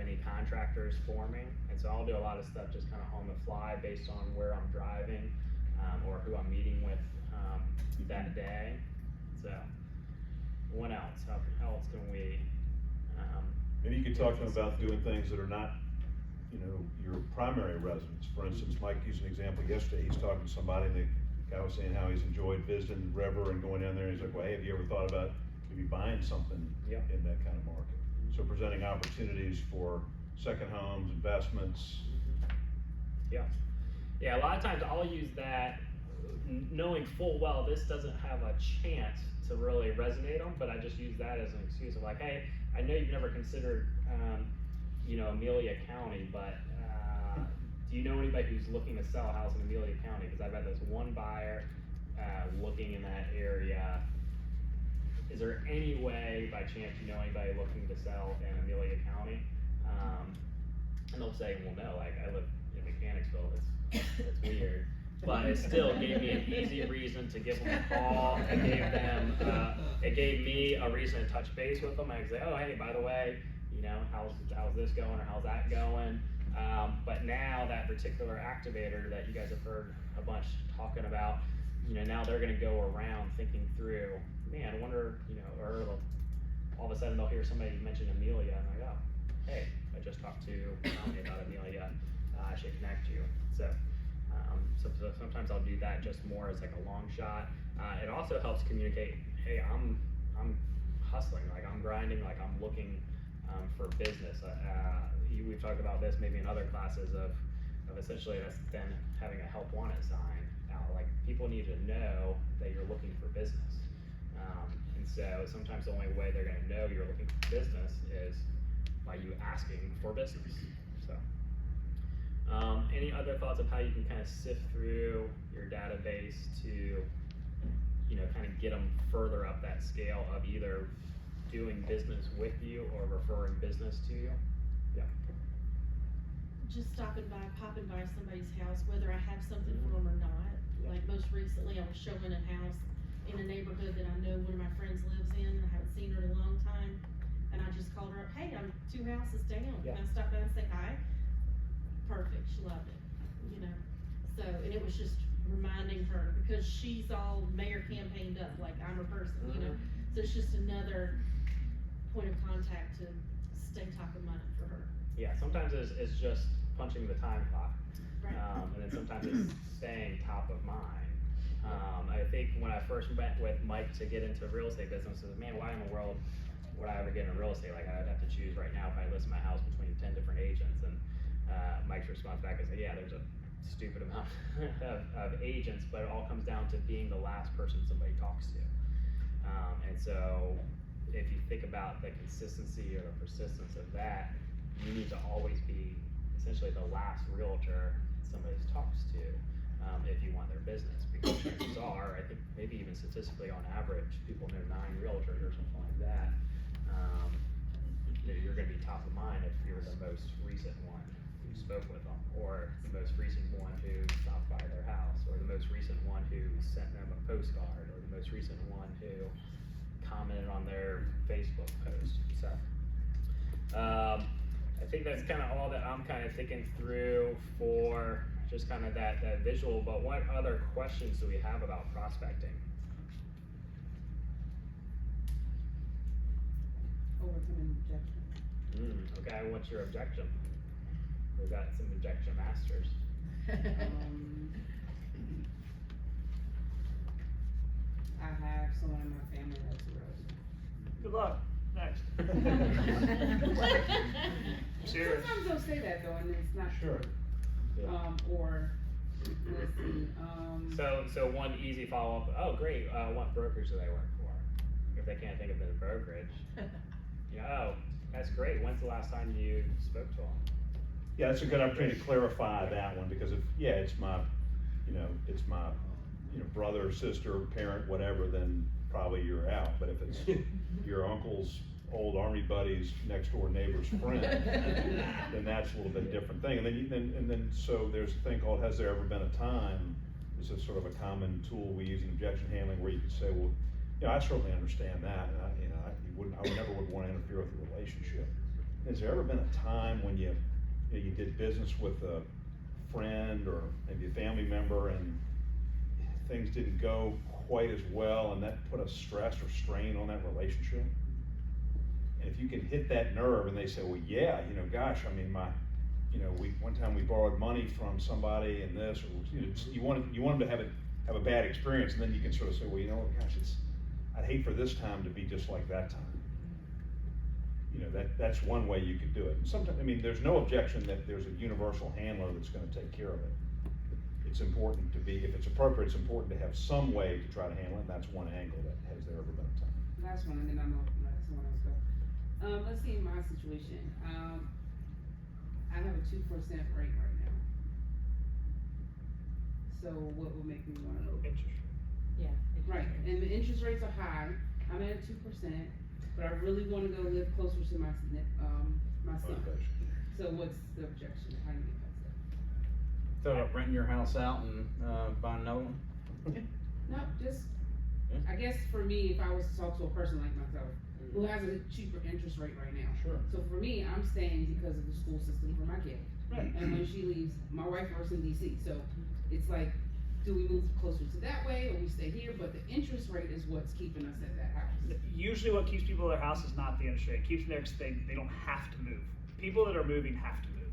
S11: any contractors for me? And so I'll do a lot of stuff just kind of on the fly based on where I'm driving or who I'm meeting with that day. So what else? How else can we,
S1: Maybe you could talk to them about doing things that are not, you know, your primary residence. For instance, Mike used an example yesterday, he's talking to somebody, and the guy was saying how he's enjoyed visiting the river and going down there, and he's like, well, hey, have you ever thought about maybe buying something
S11: Yep.
S1: in that kind of market? So presenting opportunities for second homes, investments.
S11: Yeah. Yeah, a lot of times I'll use that knowing full well this doesn't have a chance to really resonate them, but I just use that as an excuse of like, hey, I know you've never considered, you know, Amelia County, but do you know anybody who's looking to sell a house in Amelia County? Because I've had this one buyer looking in that area. Is there any way, by chance, you know anybody looking to sell in Amelia County? And they'll say, well, no, like I live in Mechanicsville. It's weird. But it still gave me an easy reason to give them a call. It gave me a reason to touch base with them. I could say, oh, hey, by the way, you know, how's this going or how's that going? But now that particular activator that you guys have heard a bunch talking about, you know, now they're gonna go around thinking through, man, I wonder, you know, or all of a sudden they'll hear somebody mention Amelia and like, oh, hey, I just talked to Tommy about Amelia. I should connect you. So sometimes I'll do that just more as like a long shot. It also helps communicate, hey, I'm hustling, like I'm grinding, like I'm looking for business. We've talked about this maybe in other classes of essentially that's then having a help wanted sign out. Like people need to know that you're looking for business. And so sometimes the only way they're gonna know you're looking for business is by you asking for business. So. Any other thoughts of how you can kind of sift through your database to, you know, kind of get them further up that scale of either doing business with you or referring business to you? Yeah.
S6: Just popping by somebody's house, whether I have something for them or not. Like most recently, I was showing a house in a neighborhood that I know one of my friends lives in. I haven't seen her in a long time. And I just called her up, hey, I'm 2 houses down. Can I stop by and say hi? Perfect, she loved it, you know. So, and it was just reminding her, because she's all mayor campaigned up, like I'm a person, you know. So it's just another point of contact to stay top of mind for her.
S11: Yeah, sometimes it's just punching the time clock.
S6: Right.
S11: And then sometimes it's staying top of mind. I think when I first met with Mike to get into real estate business, I was, man, why in the world would I ever get into real estate? Like I'd have to choose right now if I list my house between 10 different agents. And Mike's response back is, yeah, there's a stupid amount of agents, but it all comes down to being the last person somebody talks to. And so if you think about the consistency or the persistence of that, you need to always be essentially the last realtor somebody talks to if you want their business. Because chances are, I think maybe even statistically on average, people know 9 realtors or something like that. You're going to be top of mind if you're the most recent one who spoke with them, or the most recent one who stopped by their house, or the most recent one who sent them a postcard, or the most recent one who commented on their Facebook post. So I think that's kind of all that I'm kind of thinking through for just kind of that visual. But what other questions do we have about prospecting?
S10: Overcoming objection.
S11: Okay, what's your objection? We've got some objection masters.
S10: I have someone in my family that's a realtor.
S3: Good luck. Next. Cheers.
S10: Sometimes they'll say that though, and it's not
S1: Sure.
S10: true. Or let's see.
S11: So one easy follow up. Oh, great. What brokerage do they work for? If they can't think of the brokerage. Oh, that's great. When's the last time you spoke to them?
S1: Yeah, it's a good opportunity to clarify that one, because if, it's my, it's my, brother, sister, parent, whatever, then probably you're out. But if it's your uncle's old army buddy's next door neighbor's friend, then that's a little bit different thing. And then so there's a thing called, has there ever been a time, this is sort of a common tool we use in objection handling, where you could say, well, I certainly understand that, and I never would want to interfere with the relationship. Has there ever been a time when you did business with a friend or maybe a family member and things didn't go quite as well, and that put a stress or strain on that relationship. And if you can hit that nerve and they say, well, yeah, you know, gosh, I mean, one time we borrowed money from somebody and this, or, you know, you want them to have a bad experience, and then you can sort of say, well, you know what, gosh, I'd hate for this time to be just like that time. You know, that's one way you could do it. And sometimes, I mean, there's no objection that there's a universal handler that's gonna take care of it. It's important to be, if it's appropriate, it's important to have some way to try to handle it, and that's one angle that has there ever been a time.
S10: Last one, and then I'm gonna let someone else go. Let's see my situation. I have a 2% rate right now. So what would make me wanna move?
S6: Yeah.
S10: Right, and the interest rates are high. I'm at 2%, but I really wanna go live closer to my son. So what's the objection? How do you get past that?
S8: Thought about renting your house out and, buying another one?
S10: No, just, I guess for me, if I was to talk to a person like myself, who has a cheaper interest rate right now.
S1: Sure.
S10: So for me, I'm staying because of the school system for my kid.
S1: Right.
S10: And when she leaves, my wife works in DC, so it's like, do we move closer to that way or we stay here? But the interest rate is what's keeping us at that house.
S3: Usually what keeps people at their house is not the interest rate. It keeps them there because they don't have to move. People that are moving have to move.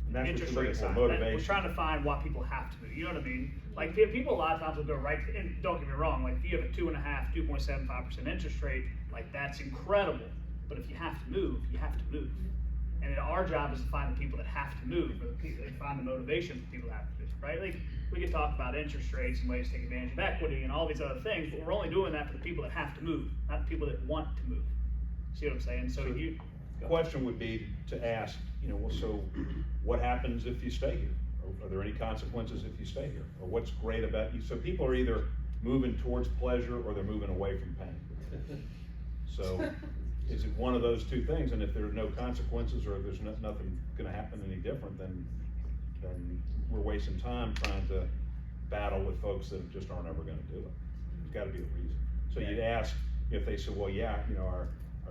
S1: And that's what
S3: Interest
S1: you're
S3: rate
S1: looking for,
S3: aside.
S1: motivation.
S3: We're trying to find what people have to move, you know what I mean? Like, people a lot of times will go right, and don't get me wrong, like, if you have a 2.5, 2.75% interest rate, like, that's incredible. But if you have to move, you have to move. And our job is to find the people that have to move, or the people that find the motivation for people that have to move, right? Like, we could talk about interest rates and ways to take advantage of equity and all these other things, but we're only doing that for the people that have to move, not the people that want to move. See what I'm saying? So you.
S1: The question would be to ask, you know, well, so what happens if you stay here? Or are there any consequences if you stay here? Or what's great about you? So people are either moving towards pleasure or they're moving away from pain. So is it one of those two things? And if there are no consequences or there's nothing gonna happen any different, then we're wasting time trying to battle with folks that just aren't ever gonna do it. There's gotta be a reason. So you'd ask, if they said, well, yeah, you know, our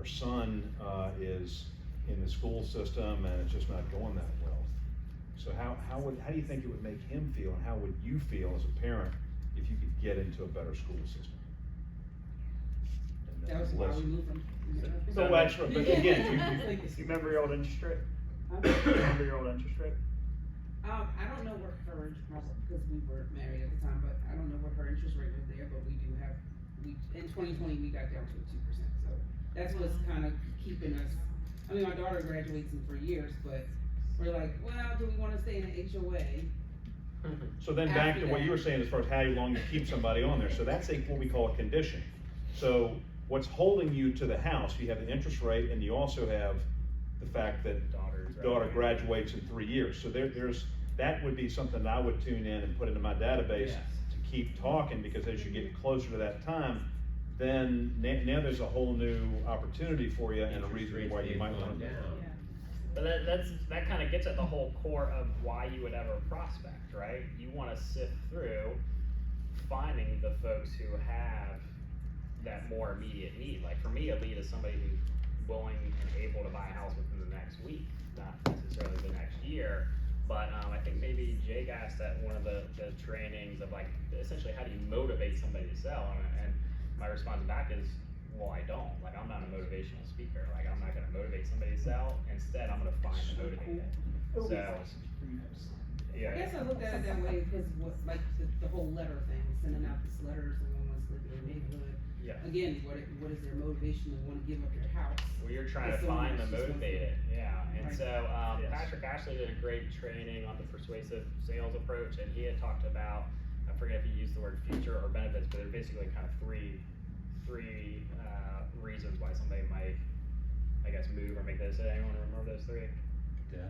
S1: son is in the school system and it's just not going that well. So how do you think it would make him feel, and how would you feel as a parent if you could get into a better school system?
S10: That was why we moved from.
S1: So that's, but again,
S3: You remember your old interest rate?
S10: Huh?
S3: You remember your old interest rate?
S10: I don't know what her, because we were married at the time, but I don't know what her interest rate was there, but we do have, in 2020, we got down to a 2%, so that's what's kind of keeping us. I mean, my daughter graduates in 3 years, but we're like, well, do we wanna stay in an HOA?
S1: so then back to what you were saying as far as how long you keep somebody on there, so that's what we call a condition. So what's holding you to the house, you have the interest rate and you also have the fact that daughter graduates in 3 years. So that would be something that I would tune in and put into my database to keep talking, because as you get closer to that time, then now there's a whole new opportunity for you and a reason why you might want to.
S11: But that kind of gets at the whole core of why you would ever prospect, right? You want to sift through finding the folks who have that more immediate need. Like for me, a lead is somebody who's willing and able to buy a house within the next week, not necessarily the next year. But I think maybe Jake asked at one of the trainings of like, essentially how do you motivate somebody to sell? And my response back is, well, I don't. Like, I'm not a motivational speaker. Like, I'm not gonna motivate somebody to sell. Instead, I'm gonna find and motivate it. So, yeah.
S10: I guess I looked at it that way because what, like the whole letter thing, sending out this letter, someone wants to live in their neighborhood.
S11: Yeah.
S10: Again, what is their motivation to want to give up their house?
S11: Well, you're trying to
S10: If someone
S11: find and
S10: else just
S11: motivate it,
S10: wants to-
S11: yeah. And
S10: Right.
S11: so,
S3: Yes.
S11: Patrick Ashley did a great training on the persuasive sales approach, and he had talked about, I forget if he used the word future or benefits, but they're basically kind of three reasons why somebody might, I guess, move or make that decision. Anyone remember those three?
S8: Yeah.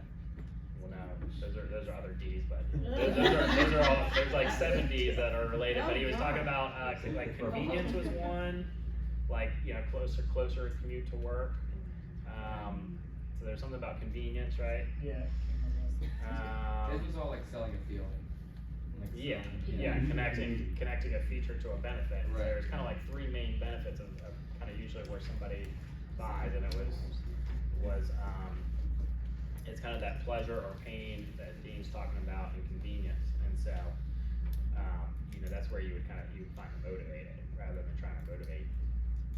S11: Well, no, those are other D's, but those are all, there's like 7 D's that are related, but he was talking about, like convenience was one, like, you know, closer commute to work. So there's something about convenience, right?
S3: Yeah.
S4: This was all like selling a feeling. Like
S11: Yeah, connecting a feature to a benefit. So
S4: Right.
S11: there's kind of like 3 main benefits of kind of usually where somebody buys, and it was it's kind of that pleasure or pain that Dean's talking about and convenience. And so That's where you would find it motivated rather than trying to motivate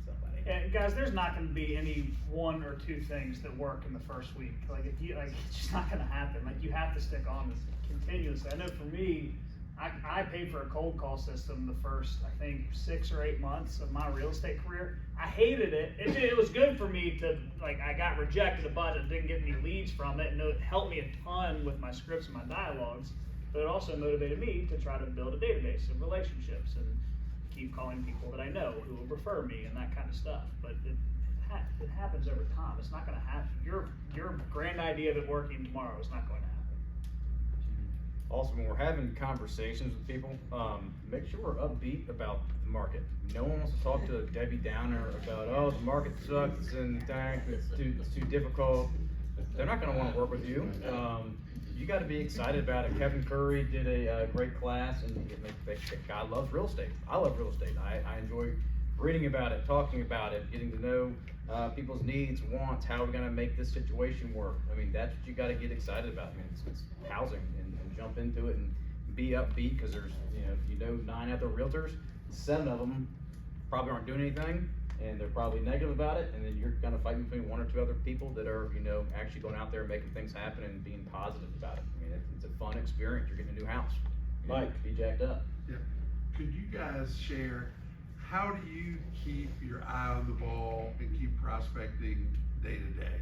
S11: somebody.
S3: And guys, there's not going to be any one or two things that work in the first week. Like if you it's just not going to happen. Like you have to stick on this continuously. I know for me, I paid for a cold call system the first, I think, 6 or 8 months of my real estate career. I hated it. It was good for me to, I got rejected a bunch and didn't get any leads from it, and it helped me a ton with my scripts and my dialogues, but it also motivated me to try to build a database of relationships and keep calling people that I know who will refer me and that kind of stuff. But it happens over time. It's not going to happen. Your grand idea of it working tomorrow is not going to happen.
S8: Also, when we're having conversations with people, make sure we're upbeat about the market. No one wants to talk to Debbie Downer about, oh, the market sucks, it's in the tank, it's too difficult. They're not gonna wanna work with you. You gotta be excited about it. Kevin Curry did a great class, and the guy loves real estate. I love real estate. I enjoy reading about it, talking about it, getting to know people's needs, wants, how we're gonna make this situation work. I mean, that's what you gotta get excited about. I mean, it's housing, and jump into it and be upbeat, because there's, if 9 other realtors, 7 of them probably aren't doing anything, and they're probably negative about it, and then you're kind of fighting between 1 or 2 other people that are, actually going out there and making things happen and being positive about it. I mean, it's a fun experience. You're getting a new house.
S1: Mike,
S8: be jacked up.
S2: Yeah. Could you guys share, how do you keep your eye on the ball and keep prospecting day to day?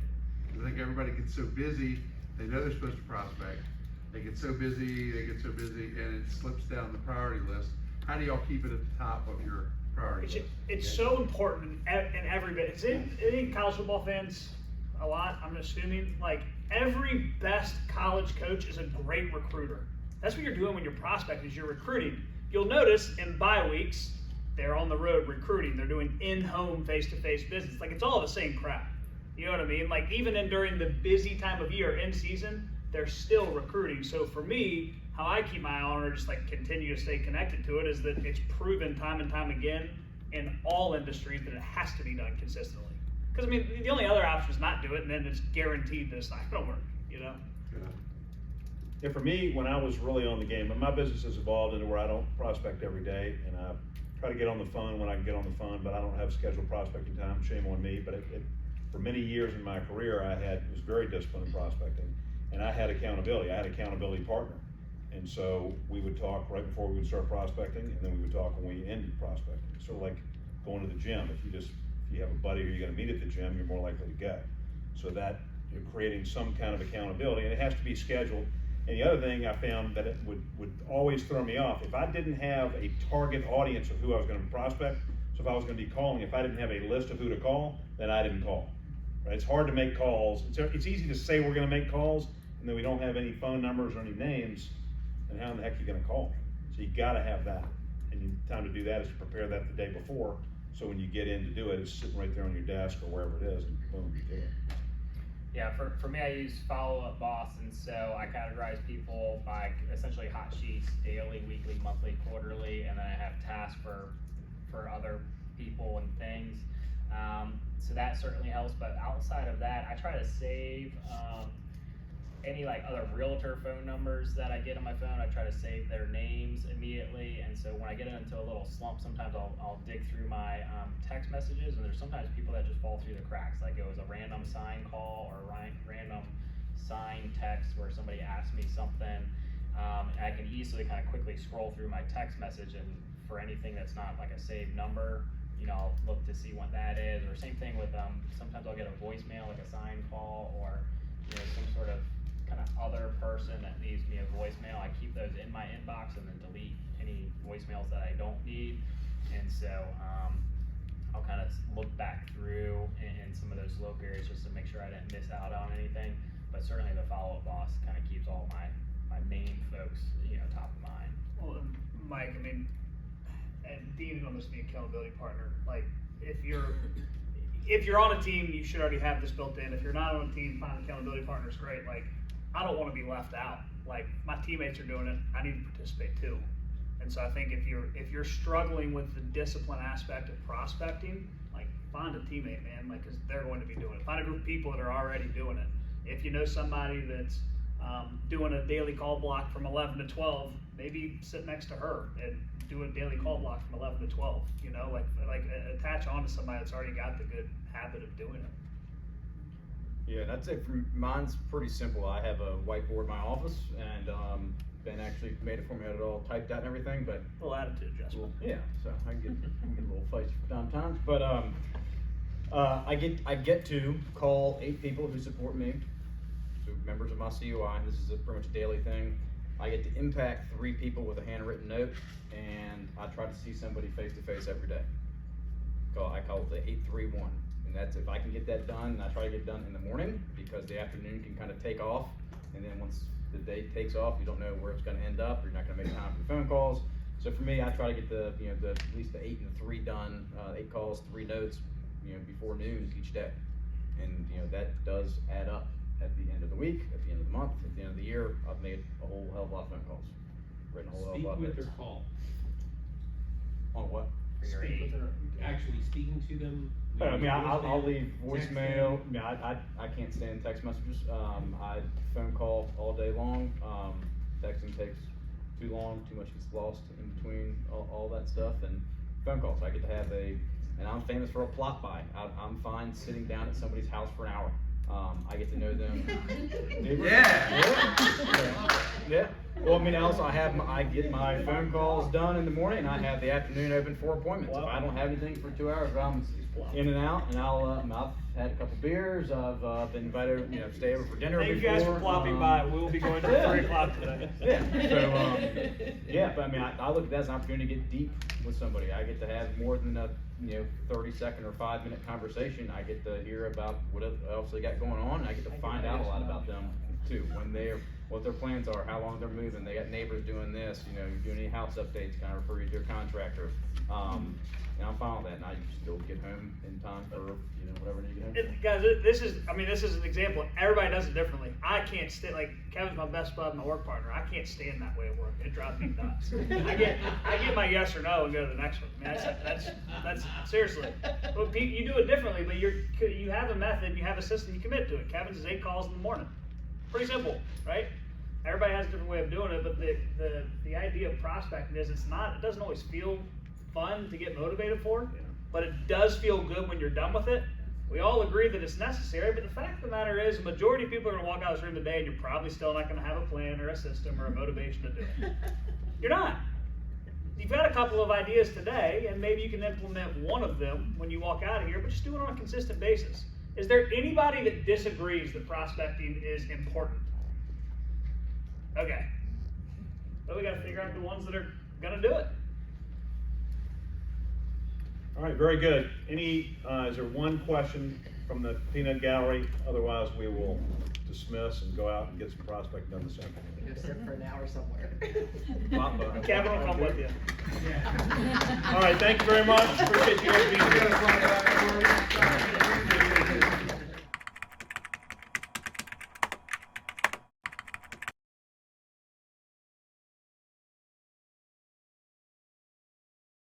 S2: I think everybody gets so busy, they know they're supposed to prospect. They get so busy, and it slips down the priority list. How do y'all keep it at the top of your priority list?
S3: It's so important in every bit. It's in college football fans a lot, I'm assuming. Like, every best college coach is a great recruiter. That's what you're doing when you're prospecting, is you're recruiting. You'll notice in bye weeks, they're on the road recruiting. They're doing in-home face-to-face business. Like, it's all the same crap. You know what I mean? Like, even during the busy time of year, in season, they're still recruiting. So for me, how I keep my eye on it, or just continue to stay connected to it, is that it's proven time and time again in all industries that it has to be done consistently. Because the only other option is not do it, and then it's guaranteed that it's not going to work.
S1: Yeah, for me, when I was really on the game, my business has evolved into where I don't prospect every day, and I try to get on the phone when I can get on the phone, but I don't have scheduled prospecting time. Shame on me. But for many years in my career, was very disciplined in prospecting. And I had accountability. I had an accountability partner. And so we would talk right before we would start prospecting, and then we would talk when we ended prospecting. Sort of like going to the gym. If you have a buddy who you're gonna meet at the gym, you're more likely to go. So that you're creating some kind of accountability, and it has to be scheduled. And the other thing I found that it would always throw me off, if I didn't have a target audience of who I was gonna prospect, so if I was gonna be calling, if I didn't have a list of who to call, then I didn't call. Right? It's hard to make calls. It's easy to say we're gonna make calls, and then we don't have any phone numbers or any names, and how in the heck are you gonna call? So you gotta have that. And the time to do that is to prepare that the day before, so when you get in to do it, it's sitting right there on your desk or wherever it is, and boom, you do it.
S11: Yeah, for me, I use Follow Up Boss, and so I categorize people by essentially hot sheets, daily, weekly, monthly, quarterly, and then I have tasks for other people and things. So that certainly helps, but outside of that, I try to save any other realtor phone numbers that I get on my phone. I try to save their names immediately, and so when I get into a little slump, sometimes I'll dig through my text messages, and there's sometimes people that just fall through the cracks. Like, it was a random sign call or random sign text where somebody asked me something, and I can easily kind of quickly scroll through my text message, and for anything that's not like a saved number, I'll look to see what that is. Or same thing with sometimes I'll get a voicemail, like a sign call, or some sort of kind of other person that leaves me a voicemail. I keep those in my inbox and then delete any voicemails that I don't need. And so I'll kind of look back through in some of those slow periods just to make sure I didn't miss out on anything. But certainly the Follow Up Boss kind of keeps all my main folks top of mind.
S3: Well, Mike, and Dean on this be accountability partner. Like, if you're on a team, you should already have this built in. If you're not on a team, find accountability partners. Great. Like, I don't want to be left out. Like, my teammates are doing it, I need to participate too. And so I think if you're struggling with the discipline aspect of prospecting, like, find a teammate, man. Like, because they're going to be doing it. Find a group of people that are already doing it. If you know somebody that's doing a daily call block from 11 to 12, maybe sit next to her and do a daily call block from 11 to 12, you know, like attach on to somebody that's already got the good habit of doing it.
S8: Yeah, that's it. Mine's pretty simple. I have a whiteboard in my office, and Ben actually made it for me. I had it all typed out and everything, but
S3: A little attitude adjustment.
S8: yeah, so I can get a little feisty from time to time. But I get to call 8 people who support me, so members of my COI. This is pretty much a daily thing. I get to impact 3 people with a handwritten note, and I try to see somebody face to face every day. I call it the 831, and that's if I can get that done. And I try to get it done in the morning because the afternoon can kind of take off, and then once the day takes off, you don't know where it's going to end up. You're not going to make time for phone calls. So for me, I try to get the at least the 8 and the 3 done. 8 calls, 3 notes, before noon each day, and that does add up at the end of the week, at the end of the month, at the end of the year. I've made a whole hell of a lot of phone calls, written a whole hell of a lot of
S14: Speak with
S8: minutes.
S14: or call?
S8: On what?
S14: Speak with or, actually speaking to them?
S8: I mean, I'll
S14: voicemail,
S8: leave voicemail.
S14: texting?
S8: I can't stand text messages. I phone call all day long. Texting takes too long, too much gets lost in between all that stuff, and phone calls. I get to have and I'm famous for a plot buy. I'm fine sitting down at somebody's house for an hour. I get to know them. Yeah. Well, I mean, also I get my phone calls done in the morning, and I have the afternoon open for appointments. If I don't have anything for 2 hours, I'm in and out, and I've had a couple beers. I've been invited, stay over for dinner
S3: Thank
S8: before.
S3: you guys for plopping by. We'll be going to 3 o'clock today.
S8: Yeah. So yeah, but I mean, I look at that as an opportunity to get deep with somebody. I get to have more than a 30-second or 5-minute conversation. I get to hear about what else they got going on. And I get to find out a lot about them too. What their plans are, how long they're moving. They got neighbors doing this. You're doing any house updates, kind of refer you to a contractor. And I'm fine with that, and I still get home in time for whatever I need to get home.
S3: Guys, this is an example. Everybody does it differently. I can't stand, like, Kevin's my best bud, my work partner. I can't stand that way of work. It drives me nuts. I get my yes or no and go to the next one. I mean, that's seriously. But you do it differently, but you have a method, you have a system, you commit to it. Kevin's is 8 calls in the morning. Pretty simple, right? Everybody has a different way of doing it, but the idea of prospecting is it doesn't always feel fun to get motivated for, but it does feel good when you're done with it. We all agree that it's necessary, but the fact of the matter is, the majority of people are going to walk out of this room today and you're probably still not going to have a plan or a system or a motivation to do it. You're not. You've got a couple of ideas today, and maybe you can implement one of them when you walk out of here, but just do it on a consistent basis. Is there anybody that disagrees that prospecting is important? Okay. But we got to figure out the ones that are going to do it.
S1: All right, very good. Is there one question from the peanut gallery? Otherwise, we will dismiss and go out and get some prospecting done this afternoon.
S9: Go sit for an hour somewhere.
S3: Kevin will come with you.
S1: All right, thank you very much. Appreciate you guys being here.